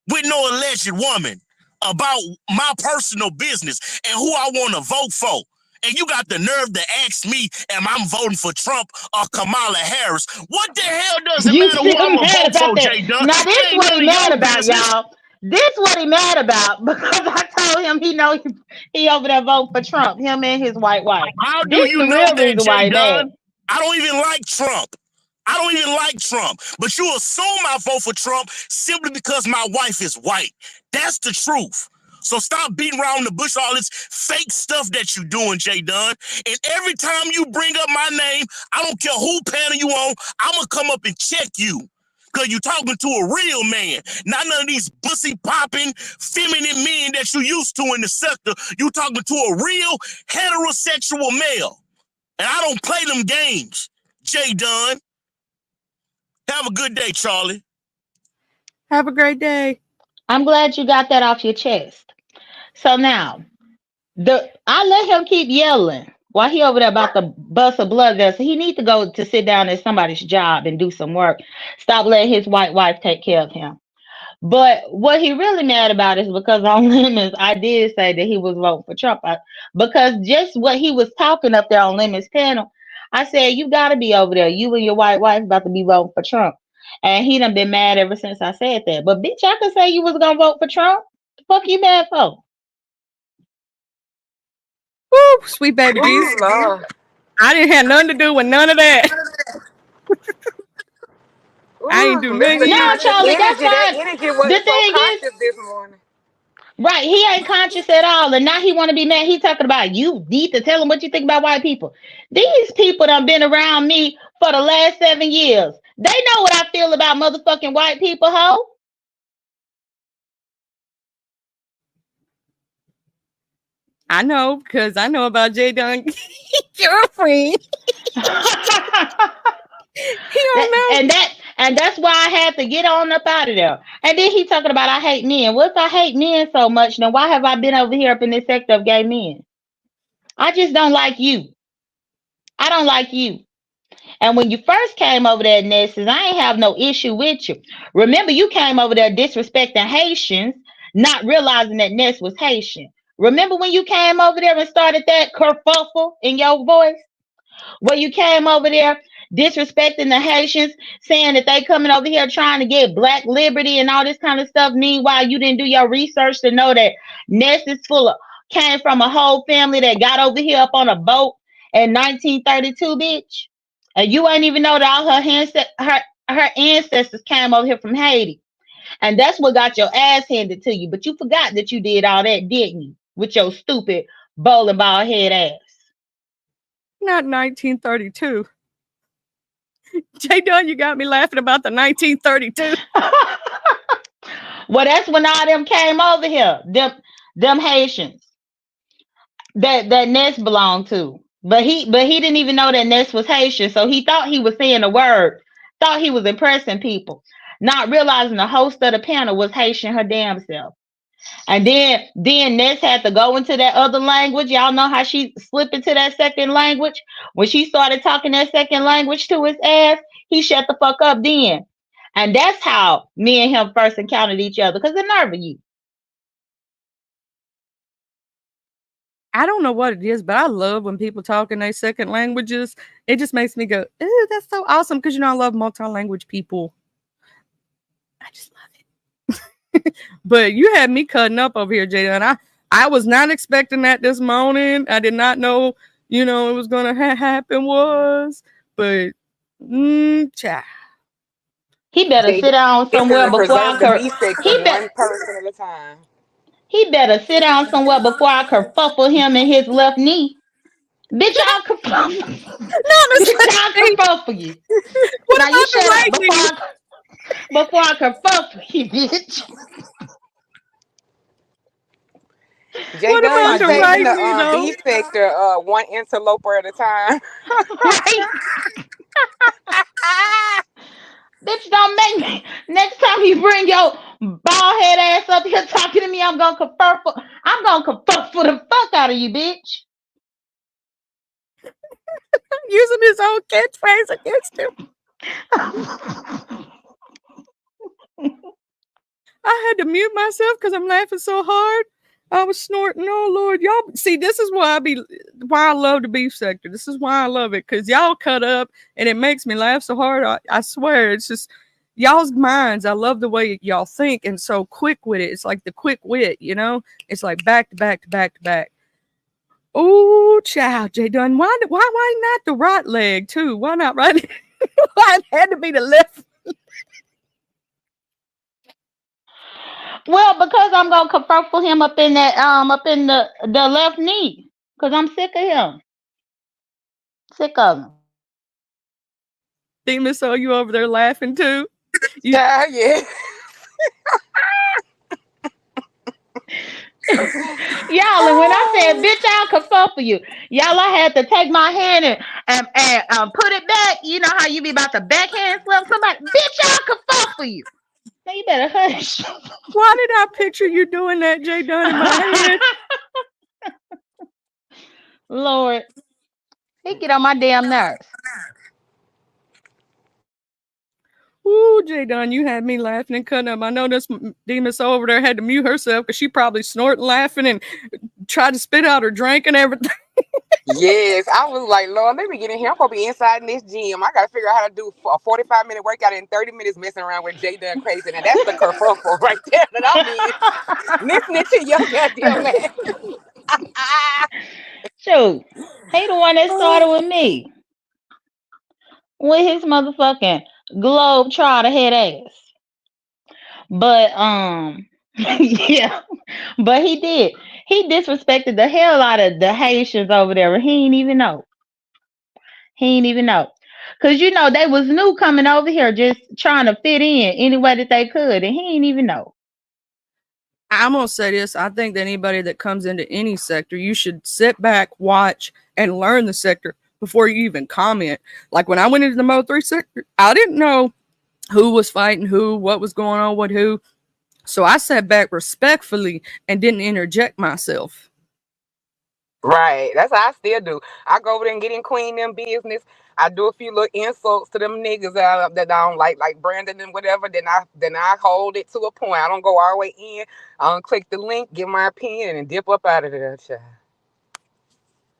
with no alleged woman about my personal business and who I want to vote for. And you got the nerve to ask me, am I voting for Trump or Kamala Harris? What the hell does it You matter who still I'm going to mad vote about for, that. J Dunn? Now It this ain't what he none of mad your about, business. y'all. This what he mad about because I told him he know he over there voting for Trump. Him and his white wife. How do This you the know real that, reason J why he mad. Dunn? I don't even like Trump. I don't even like Trump. But you assume I vote for Trump simply because my wife is white. That's the truth. So stop beating around the bush all this fake stuff that you doing, J Dunn. And every time you bring up my name, I don't care who panel you on, I'm going to come up and check you. Because you're talking to a real man, not none of these bussy popping feminine men that you used to in the sector. You talking to a real heterosexual male. And I don't play them games, J Dunn. Have a good day, Charlie. Have a great day. I'm glad you got that off your chest. So now I let him keep yelling while he over there about the bust a blood vessel. He need to go to sit down at somebody's job and do some work. Stop letting his white wife take care of him. But what he really mad about is because on Lemons, I did say that he was voting for Trump. Because just what he was talking up there on Lemons' panel, I said, you got to be over there. You and your white wife about to be voting for Trump. And he done been mad ever since I said that. But bitch, I could say you was going to vote for Trump. The fuck you mad for? Woo, sweet baby Oh, Jesus. Lord. I didn't have nothing to do with none of that. I ain't do Ooh, nothing. No, Charlie, that's that fine. energy The wasn't so thing is, conscious this morning. right, he ain't conscious at all, and now he want to be mad. He talking about you need to tell him what you think about white people. These people done been around me for the last 7 years. They know what I feel about motherfucking white people, ho. I know because I know about J Dunn girlfriend. He don't know. and that's why I had to get on up out of there. And then he talking about I hate men. Well, if I hate men so much, then why have I been over here up in this sector of gay men? I just don't like you. I don't like you. And when you first came over there, Nessus, I ain't have no issue with you. Remember, you came over there disrespecting Haitians, not realizing that Ness was Haitian. Remember when you came over there and started that kerfuffle in your voice? Where you came over there disrespecting the Haitians, saying that they coming over here trying to get black liberty and all this kind of stuff. Meanwhile, you didn't do your research to know that Ness is came from a whole family that got over here up on a boat in 1932, bitch. And you ain't even know that all her ancestors came over here from Haiti. And that's what got your ass handed to you. But you forgot that you did all that, didn't you? With your stupid bowling ball head ass. Not 1932. J Dunn, you got me laughing about the 1932. Well, that's when all them came over here. Them Haitians that Ness belonged to. But he didn't even know that Ness was Haitian, so he thought he was saying a word, thought he was impressing people, not realizing the host of the panel was Haitian her damn self. And then Ness had to go into that other language. Y'all know how she slipped into that second language? When she started talking that second language to his ass, he shut the fuck up then. And that's how me and him first encountered each other, because the nerve of you. I don't know what it is, but I love when people talk in their second languages. It just makes me go, ooh, that's so awesome. Because, I love multi-language people. I just love it. But you had me cutting up over here, Jada, and I was not expecting that this morning. I did not know, it was gonna happen. But child. He better They sit down this is somewhere to before I preserve the could. B sector He bet one person at a time. he better sit down somewhere before I kerfuffle him in his left knee. Bitch, I'll kerfuffle. Not Miss Bitch, I'll Lady. kerfuffle you. What Now you about the shut up right before knee? I kerfuffle you, bitch. J What Dunn, about My you the dick, taking right the knee though? B sector one interloper at a time. right? Bitch, don't make me. Next time you bring your bald head ass up here talking to me, I'm gonna kerfuffle the fuck out of you, bitch. Using his own catchphrase against him. I had to mute myself because I'm laughing so hard. I was snorting. Oh Lord, y'all see, this is why I love the beef sector. This is why I love it, because y'all cut up and it makes me laugh so hard. I swear, it's just y'all's minds. I love the way y'all think and so quick with it. It's like the quick wit, It's like back to back to back to back. Oh, child, J Dunn. Why not the right leg too? Why not right? Why it had to be the left? Well, because I'm gonna kerfuffle him up in the left knee. Cause I'm sick of him. Sick of him. Demon, so you over there laughing too? You, Yeah, yeah. Y'all, and when I said, bitch, I'll kerfuffle you, y'all, I had to take my hand and put it back. You know how you be about to backhand slap somebody? Bitch, I'll kerfuffle you. Now you better hush. why did I picture you doing that, J Dunn, in my head? Lord, he get on my damn nerves. Ooh, J Dunn, you had me laughing and cutting up. I know this demon soul over there had to mute herself because she probably snorting, laughing, and tried to spit out her drink and everything. Yes, I was like, Lord, let me get in here. I'm gonna be inside in this gym. I gotta figure out how to do a 45-minute workout in 30 minutes messing around with Jay Dunn crazy. Now that's the kerfuffle right there that I'm in. Listening to your goddamn man. Shoot, he the one that started with me with his motherfucking globe trotter head ass. But yeah, but he did. He disrespected the hell out of the Haitians over there. He ain't even know. He ain't even know. Cause they was new coming over here just trying to fit in any way that they could, and he ain't even know. I'm gonna say this. I think that anybody that comes into any sector, you should sit back, watch, and learn the sector before you even comment. Like when I went into the Mo 3 sector, I didn't know who was fighting who, what was going on with who. So I sat back respectfully and didn't interject myself. Right. That's how I still do. I go over there and get in Queen them business. I do a few little insults to them niggas that I don't like Brandon and whatever. Then I hold it to a point. I don't go all the way in. I don't click the link, give my opinion, and dip up out of there, child.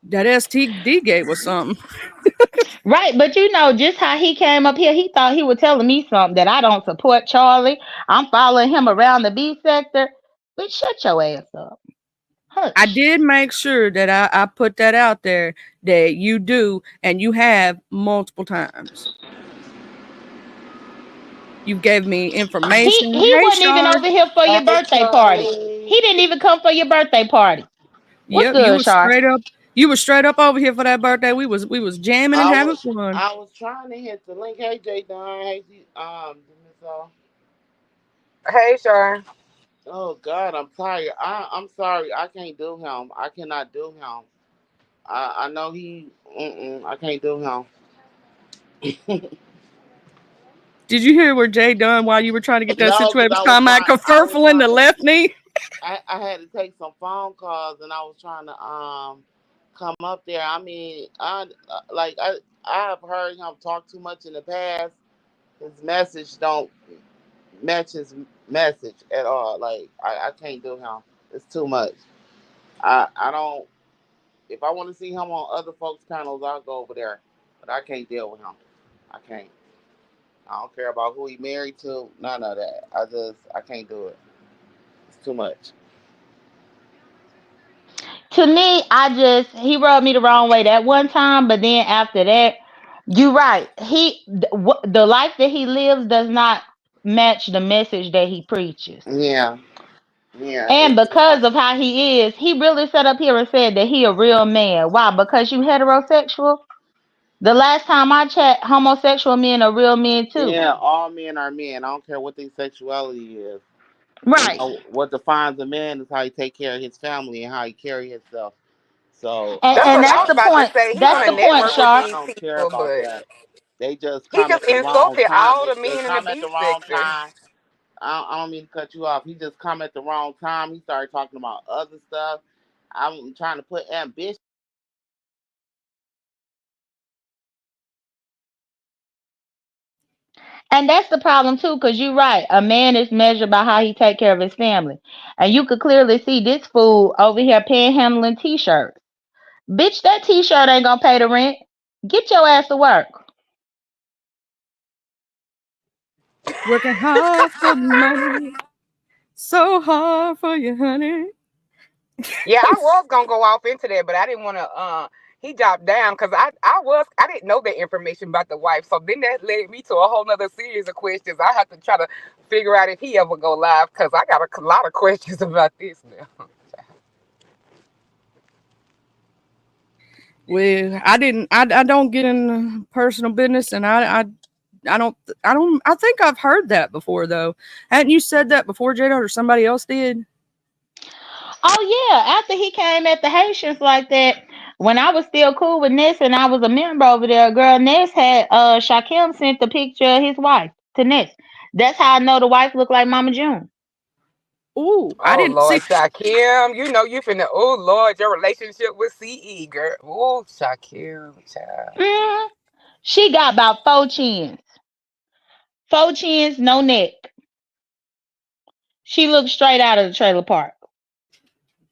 That STD gate was something. Right, but just how he came up here, he thought he was telling me something that I don't support Charlie. I'm following him around the B sector. Bitch, shut your ass up. I Hush. did make sure that I put that out there that you do and you have multiple times. You gave me information. He Hey, wasn't even Shar. over here for your Hey, birthday party. Charlie. He didn't even come for your birthday party. What's Yep, you good, was Shar? straight up. You was straight up over here for that birthday. We was jamming and I having was fun. I was trying to hit the link. Hey, J Don. Hey, so Hey, Sean. oh God, I'm tired. I'm sorry. I can't do him. I cannot do him. I know he. I can't do him. Did you hear where Jay Dunn while you were trying to get that No, situation because was talking about I was kerfuffling the trying to. left knee? I had to take some phone calls, and I was trying to come up there. I mean, I have heard him talk too much in the past. His message don't match his message at all. Like I can't do him. It's too much. I don't. If I want to see him on other folks' panels, I'll go over there. But I can't deal with him. I can't. I don't care about who he married to. None of that. I can't do it. too much. To me, he rubbed me the wrong way that one time, but then after that, you're right. The life that he lives does not match the message that he preaches. Yeah, yeah. And because of how he is, he really sat up here and said that he a real man. Why? Because you heterosexual? The last time I checked, homosexual men are real men too. Yeah, all men are men. I don't care what their sexuality is. Right. What defines a man is how he take care of his family and how he carry himself. So That's And what I that's was the about to point. say. He That's want the to point, network with Sharp. I these don't care people, about but that. They just he come just at the wrong insulted time. all the They men in the come at the beef wrong sector. time. I don't mean to cut you off. He just come at the wrong time. He started talking about other stuff. I'm trying to put ambition. And that's the problem too, because you're right. A man is measured by how he take care of his family. And you could clearly see this fool over here panhandling t-shirts. Bitch, that t-shirt ain't gonna pay the rent. Get your ass to work. Working hard for the money, so hard for you, honey. Yeah, I was gonna go off into that, but I didn't want to. He dropped down because I didn't know that information about the wife. So then that led me to a whole nother series of questions. I have to try to figure out if he ever go live because I got a lot of questions about this now. Well, I don't get in personal business, and I think I've heard that before though. Hadn't you said that before, Jada, or somebody else did? Oh yeah, after he came at the Haitians like that, when I was still cool with Ness and I was a member over there, girl, Ness had Shaquem sent the picture of his wife to Ness. That's how I know the wife looked like Mama June. Ooh, I Oh didn't see. Lord, Shaquem, you know you finna. Oh Lord, your relationship with CE, girl. Oh Shaquem, child. Mm, she got about 4 chins. 4 chins, no neck. She looked straight out of the trailer park.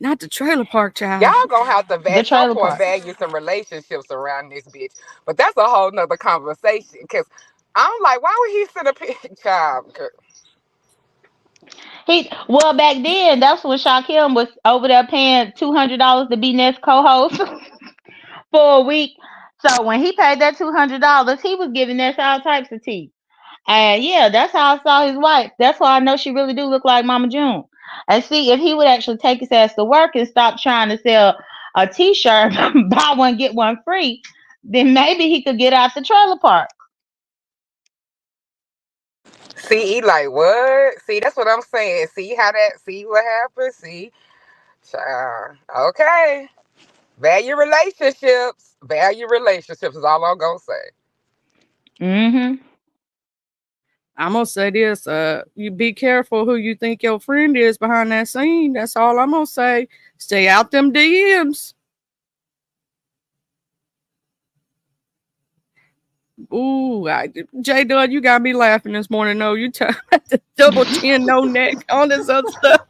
Not the trailer park, child. Y'all gonna have to The some trailer point park. value some relationships around this bitch. But that's a whole nother conversation. Cause I'm like, why would he send a picture? Child, girl. Well, back then that's when Shaquem was over there paying $200 to be Ness co-host for a week. So when he paid that $200, he was giving Ness all types of tea. And yeah, that's how I saw his wife. That's why I know she really do look like Mama June. And see, if he would actually take his ass to work and stop trying to sell a t-shirt, buy one get one free, then maybe he could get out the trailer park. See, he like what? See, that's what I'm saying. See how that? See what happens? See, child. Okay, value relationships. Value relationships is all I'm gonna say. Mm-hmm. I'm gonna say this: you be careful who you think your friend is behind that scene. That's all I'm gonna say. Stay out them DMs. Ooh, J Dud, you got me laughing this morning. No, you the double chin, no neck, all this other stuff.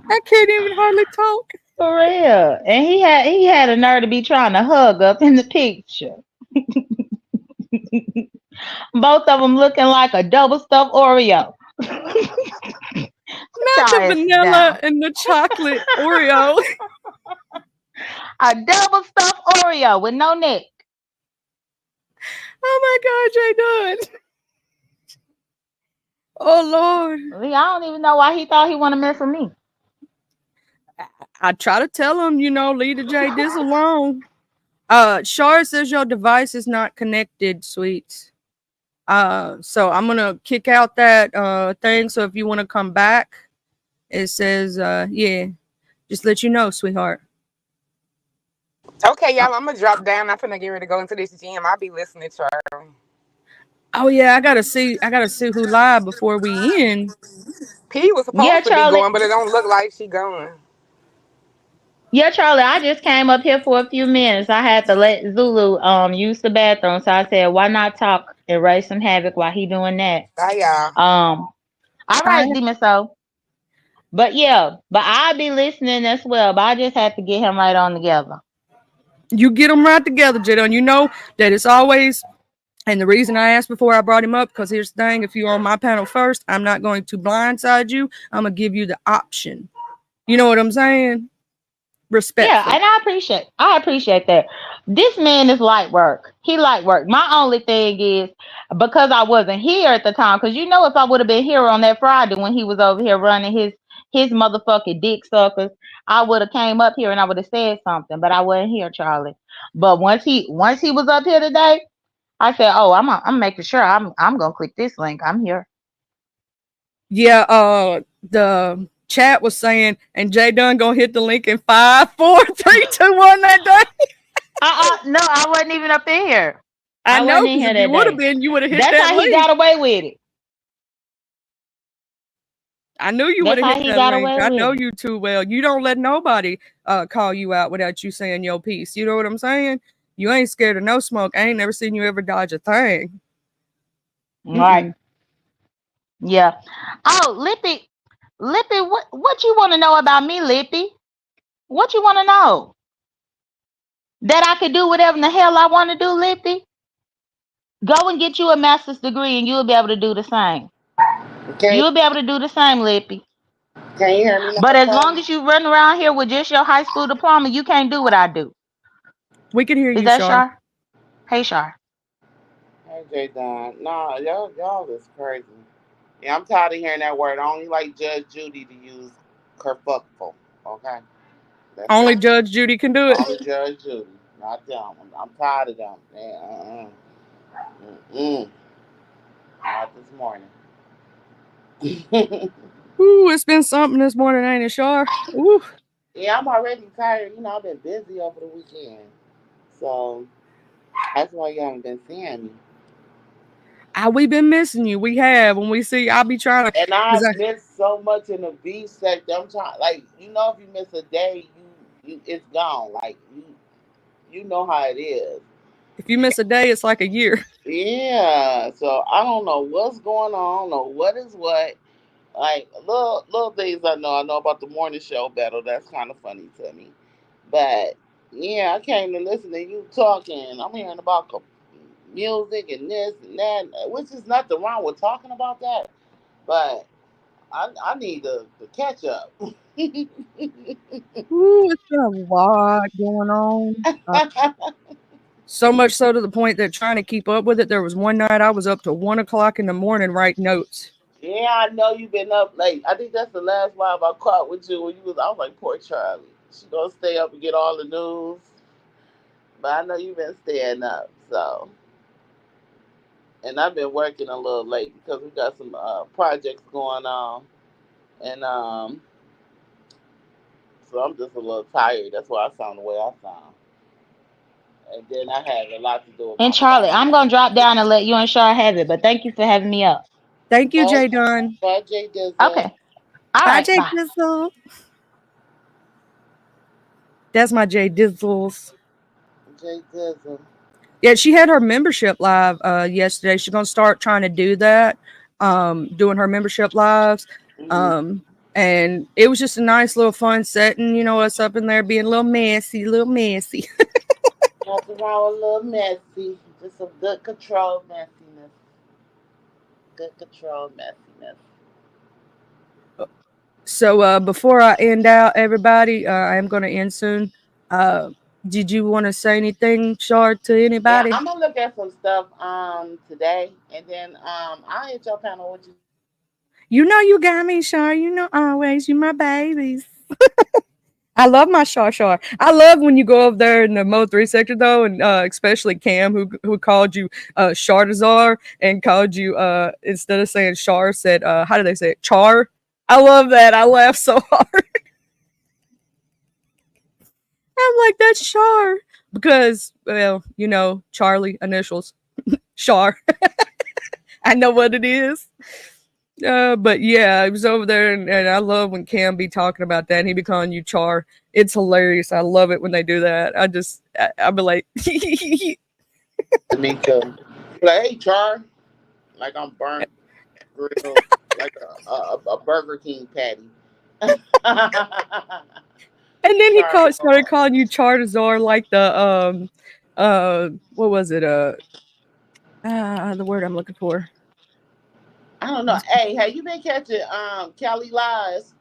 I can't even hardly talk. For real. And he had a nerve to be trying to hug up in the picture. Both of them looking like a double stuffed Oreo. Sit Not y'all the asses vanilla down. and the chocolate Oreo. A double stuffed Oreo with no neck. Oh my God, J Dud. Oh Lord. I don't even know why he thought he want to mess with me. I try to tell him, leave the J Diz alone. Shar says your device is not connected, sweets. So I'm gonna kick out that thing. So if you want to come back, it says yeah. Just let you know, sweetheart. Okay, Uh, y'all, I'm gonna drop down. I'm finna get ready to go into this gym. I'll be listening to her. oh yeah, I gotta see who live before we end. P was Yeah, supposed to be Charlie. going, but it don't look like she going. Yeah, Charlie. I just came up here for a few minutes. I had to let Zulu use the bathroom, so I said, why not talk and raise some havoc while he doing that? Bye, y'all. All Bye. right, Demon Soul. But yeah, but I'll be listening as well. But I just had to get him right on together. You get them right together, Jada. And you know that it's always And the reason I asked before I brought him up, because here's the thing: if you're on my panel first, I'm not going to blindside you. I'm gonna give you the option. You know what I'm saying? Yeah, Respectfully. and I appreciate that. This man is light work. He light work. My only thing is because I wasn't here at the time, because you know if I would have been here on that Friday when he was over here running his motherfucking dick suckers, I would have came up here and I would have said something, but I wasn't here, Charlie. But once he was up here today, I said, "Oh, I'm making sure I'm gonna click this link. I'm here." Yeah, the chat was saying, and Jay Dunn gonna hit the link in 5, 4, 3, 2, 1 that day. No, I wasn't even up in here. I I know, wasn't in because here if you that would have day. been, you would have hit That's that how he link. got away with it. I knew you would That's have how hit he that got link. away I with know it. you too well. You don't let nobody call you out without you saying your piece. You know what I'm saying? You ain't scared of no smoke. I ain't never seen you ever dodge a thing. All right. Yeah. Oh, Lippy, what you want to know about me, Lippy? What you want to know? That I could do whatever the hell I want to do, Lippy? Go and get you a master's degree and you'll be able to do the same. Can You'll be able to do the same, Lippy. can you hear me But now, as Charlie? long as you run around here with just your high school diploma, you can't do what I do. We can hear Is you, that Shar. Shar? Hey, Shar. Hey, J Don. Nah, y'all is crazy. Yeah, I'm tired of hearing that word. I only like Judge Judy to use kerfuckful. Okay, that's Only it. Judge Judy can do it. Only Judge Judy, not them. I'm tired of them. Man, mm-mm. Not this morning. Ooh, it's been something this morning, ain't it, Shar? Ooh. Yeah, I'm already tired. You know, I've been busy over the weekend, so that's why you haven't been seeing me. We been missing you. We have. When we see, I'll be trying to, And because I miss so much in the B sector. I'm trying, like, you know, if you miss a day, you it's gone. Like you know how it is. if you miss a day, it's like a year. Yeah. So I don't know what's going on. I don't know what is what. Like little things I know. I know about the morning show battle. That's kind of funny to me. But yeah, I came to listen to you talking. I'm hearing about music and this and that, which is nothing wrong with talking about that. But I need to catch up. Ooh, it's been a lot going on. So much so to the point that trying to keep up with it, there was one night I was up to 1 o'clock in the morning writing notes. Yeah, I know you've been up late. I think that's the last live I caught with you when you was. I was like, poor Charlie. She gonna stay up and get all the news. But I know you've been staying up. So, and I've been working a little late because we got some projects going on, and so I'm just a little tired. That's why I sound the way I sound. And then I had a lot to do with And my Charlie, phone. I'm going to drop down and let you and Shar have it, but thank you for having me up. Thank you, Bye, Jay Dunn. bye, J Dizzle. Okay. All Bye, right. Jay Bye. Dizzle. That's my Jay Dizzles. J Dizzle. Yeah, she had her membership live yesterday. She's gonna start trying to do that, doing her membership lives. Mm-hmm. Um, and it was just a nice little fun setting, you know, us up in there being a little messy, a little messy. Nothing wrong with a little messy. Just some good control messiness. Good control messiness. So before I end out, everybody, I am gonna end soon. Uh, did you want to say anything, Shard, to Yeah, anybody? I'm gonna look at some stuff today, and then I'll hit your panel with you. You know you got me, Shard. You know always you my babies. I love my Shar Shar. I love when you go up there in the Mo 3 sector though, and especially Cam who called you Shardazar and called you instead of saying Shar said how do they say it? Char. I love that. I laugh so hard. I'm like that's Shar because well you know Charlie initials Shar. I know what it is. But yeah, I was over there, and I love when Cam be talking about that, and he be calling you Char. It's hilarious. I love it when they do that. I'll be like, Me too. Like, hey, Char. Like I'm burnt, grilled, like a Burger King patty. and then he Char. started calling you Charizard, like the what was it The word I'm looking for. I don't know. Hey, have you been catching Kelly Lies?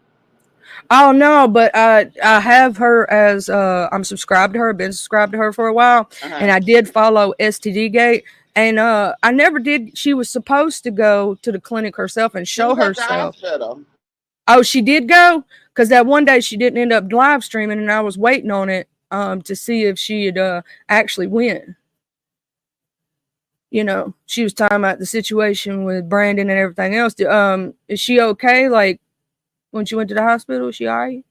Oh no, but I have her as I'm subscribed to her, been subscribed to her for a while, and I did follow STD Gate, and I never did. She was supposed to go to the clinic herself and show herself. Oh, she did go? Because that one day she didn't end up live streaming, and I was waiting on it to see if she had actually went. You know, she was talking about the situation with Brandon and everything else. Is she okay? Like, when she went to the hospital, is she all right?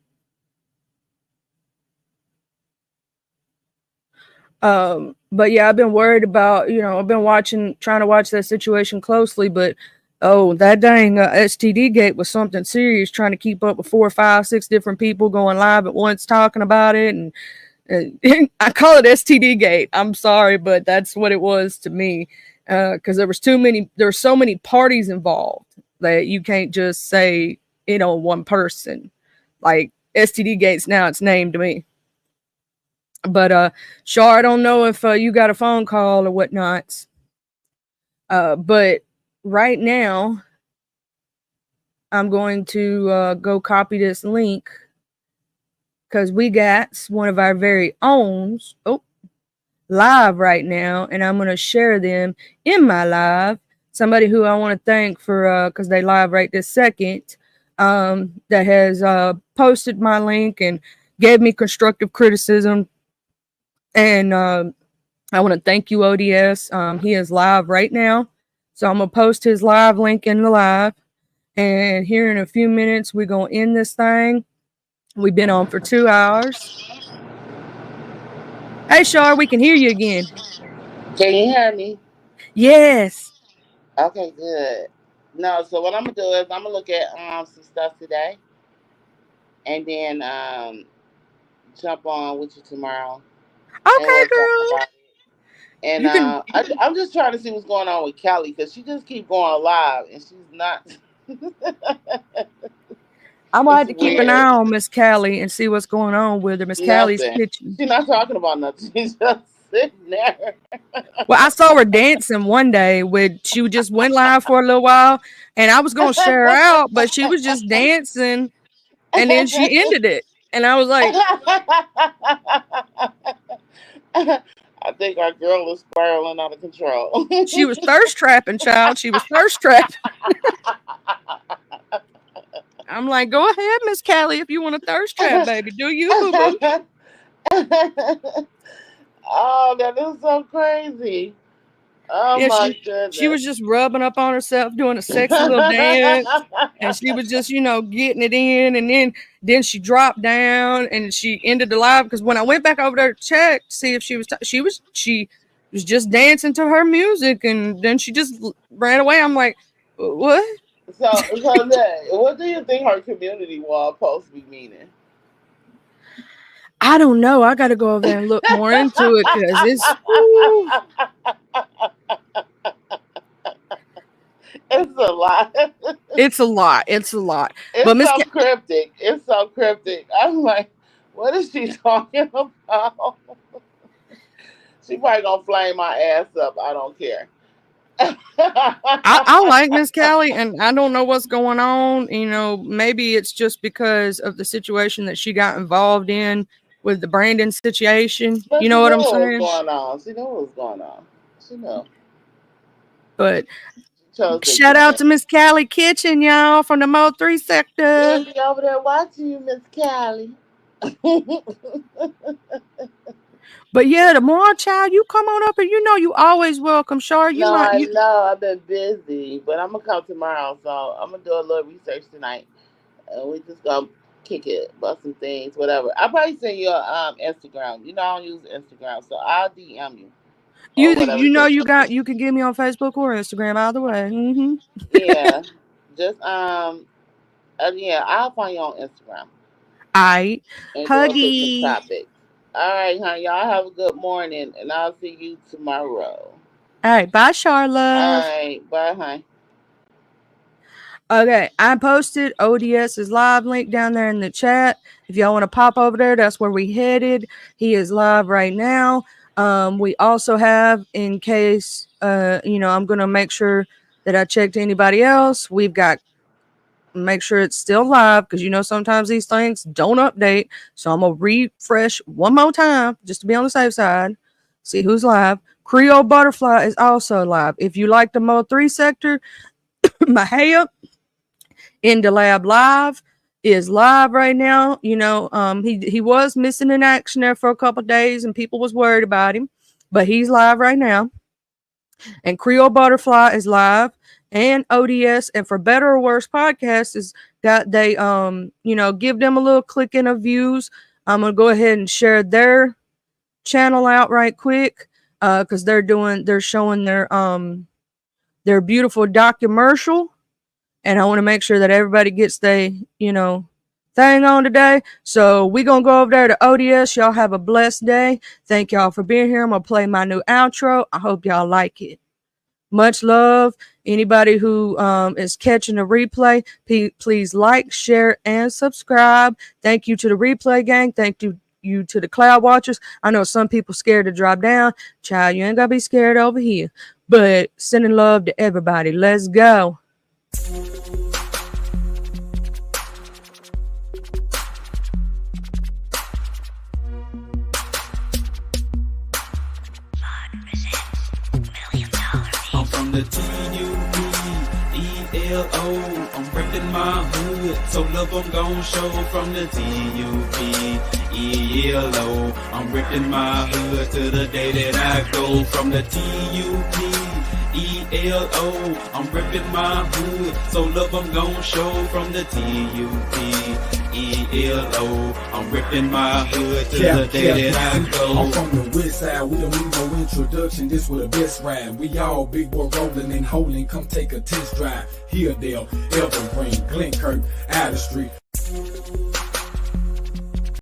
But yeah, I've been worried about, I've been trying to watch that situation closely, but that dang STD Gate was something serious, trying to keep up with 4, 5, 6 different people going live at once talking about it. And I call it STD Gate. I'm sorry, but that's what it was to me. Because there were so many parties involved that you can't just say, one person. Like STD Gate's now its name to me. But Shar, I don't know if you got a phone call or whatnot. But right now, I'm going to go copy this link because we got one of our very own live right now, and I'm going to share them in my live. Somebody who I want to thank for because they live right this second that has posted my link and gave me constructive criticism. And I want to thank you, ODS. He is live right now. So I'm going to post his live link in the live. And here in a few minutes, we're going to end this thing. We've been on for 2 hours. Hey, Shar, we can hear you again. Can you hear me? Yes. Okay, good. No, so what I'm going to do is I'm going to look at some stuff today. And then jump on with you tomorrow. Okay, girl. And I'm just trying to see what's going on with Kelly because she just keep going live and she's not. I'm going to have to keep an eye on Miss Callie and see what's going on with her. Miss Callie's kitchen. She's not talking about nothing. She's just sitting there. Well, I saw her dancing one day she just went live for a little while and I was going to share her out, but she was just dancing and then she ended it. And I was like, I think our girl is spiraling out of control. She was thirst trapping, child. She was thirst trapping. I'm like, go ahead, Miss Callie, if you want a thirst trap, baby. Do you, boo-boo? Oh, that is so crazy. Oh, yeah, my goodness. She was just rubbing up on herself, doing a sexy little dance. And she was just, getting it in. And then she dropped down and she ended the live. Because when I went back over there to check to see if she was just dancing to her music. And then she just ran away. I'm like, what? So what do you think her community wall supposed to be meaning? I don't know. I got to go over there and look more into it because it's. It's a lot. It's a lot. It's a lot. It's so cryptic. It's so cryptic. I'm like, what is she talking about? She probably gonna flame my ass up. I don't care. I like Miss Callie, and I don't know what's going on. Maybe it's just because of the situation that she got involved in with the Brandon situation. But you know what I'm saying? She knew what was going on. She knew. But shout out to Miss Callie Kitchen, y'all, from the Mo 3 sector. We'll be over there watching you, Miss Callie. But yeah, tomorrow, child, you come on up and you always welcome, Shar. I know I've been busy, but I'm gonna come tomorrow, so I'm gonna do a little research tonight, and we just gonna kick it about some things, whatever. I'll probably send you Instagram. I don't use Instagram, so I'll DM you. You can get me on Facebook or Instagram, either way. Mm-hmm. Yeah, just I'll find you on Instagram. Alright, huggy. Topic. All right, honey. Y'all have a good morning, and I'll see you tomorrow. All right, bye, Charlotte. All right, bye, honey. Okay, I posted ODS's live link down there in the chat. If y'all want to pop over there, that's where we headed. He is live right now. We also have, in case, I'm going to make sure that I checked anybody else. We've got, make sure it's still live, because sometimes these things don't update. So I'm going to refresh one more time just to be on the safe side. See who's live. Creole Butterfly is also live. If you like the Mo 3 sector, Mahaya in the lab live is live right now. He was missing in action there for a couple days and people was worried about him, but he's live right now. And Creole Butterfly is live, and ODS and For Better or Worse podcast is got, they give them a little clicking of views. I'm gonna go ahead and share their channel out right quick, because they're showing their beautiful documercial, and I want to make sure that everybody gets their thing on today. So we gonna go over there to ODS. Y'all have a blessed day. Thank y'all for being here. I'm gonna play my new outro. I hope y'all like it. Much love. Anybody who is catching the replay, please like, share, and subscribe. Thank you to the replay gang. Thank you to the cloud watchers. I know some people scared to drop down. Child, you ain't gotta be scared over here. But sending love to everybody. Let's go. I'm from the TUPELO. I'm reppin' my hood, so love I'm gon' show. From the TUPELO. I'm reppin' my hood to the day that I go. From the TUPELO. I'm reppin' my hood, so love I'm gon' show. From the TUPELO. I'm ripping my hood to the day that I go. I'm from the west side, we don't need no introduction. This was the best ride. We all big boy rolling and holding. Come take a test drive. Hilldale, Evergreen, Glenkirk, Adder Street.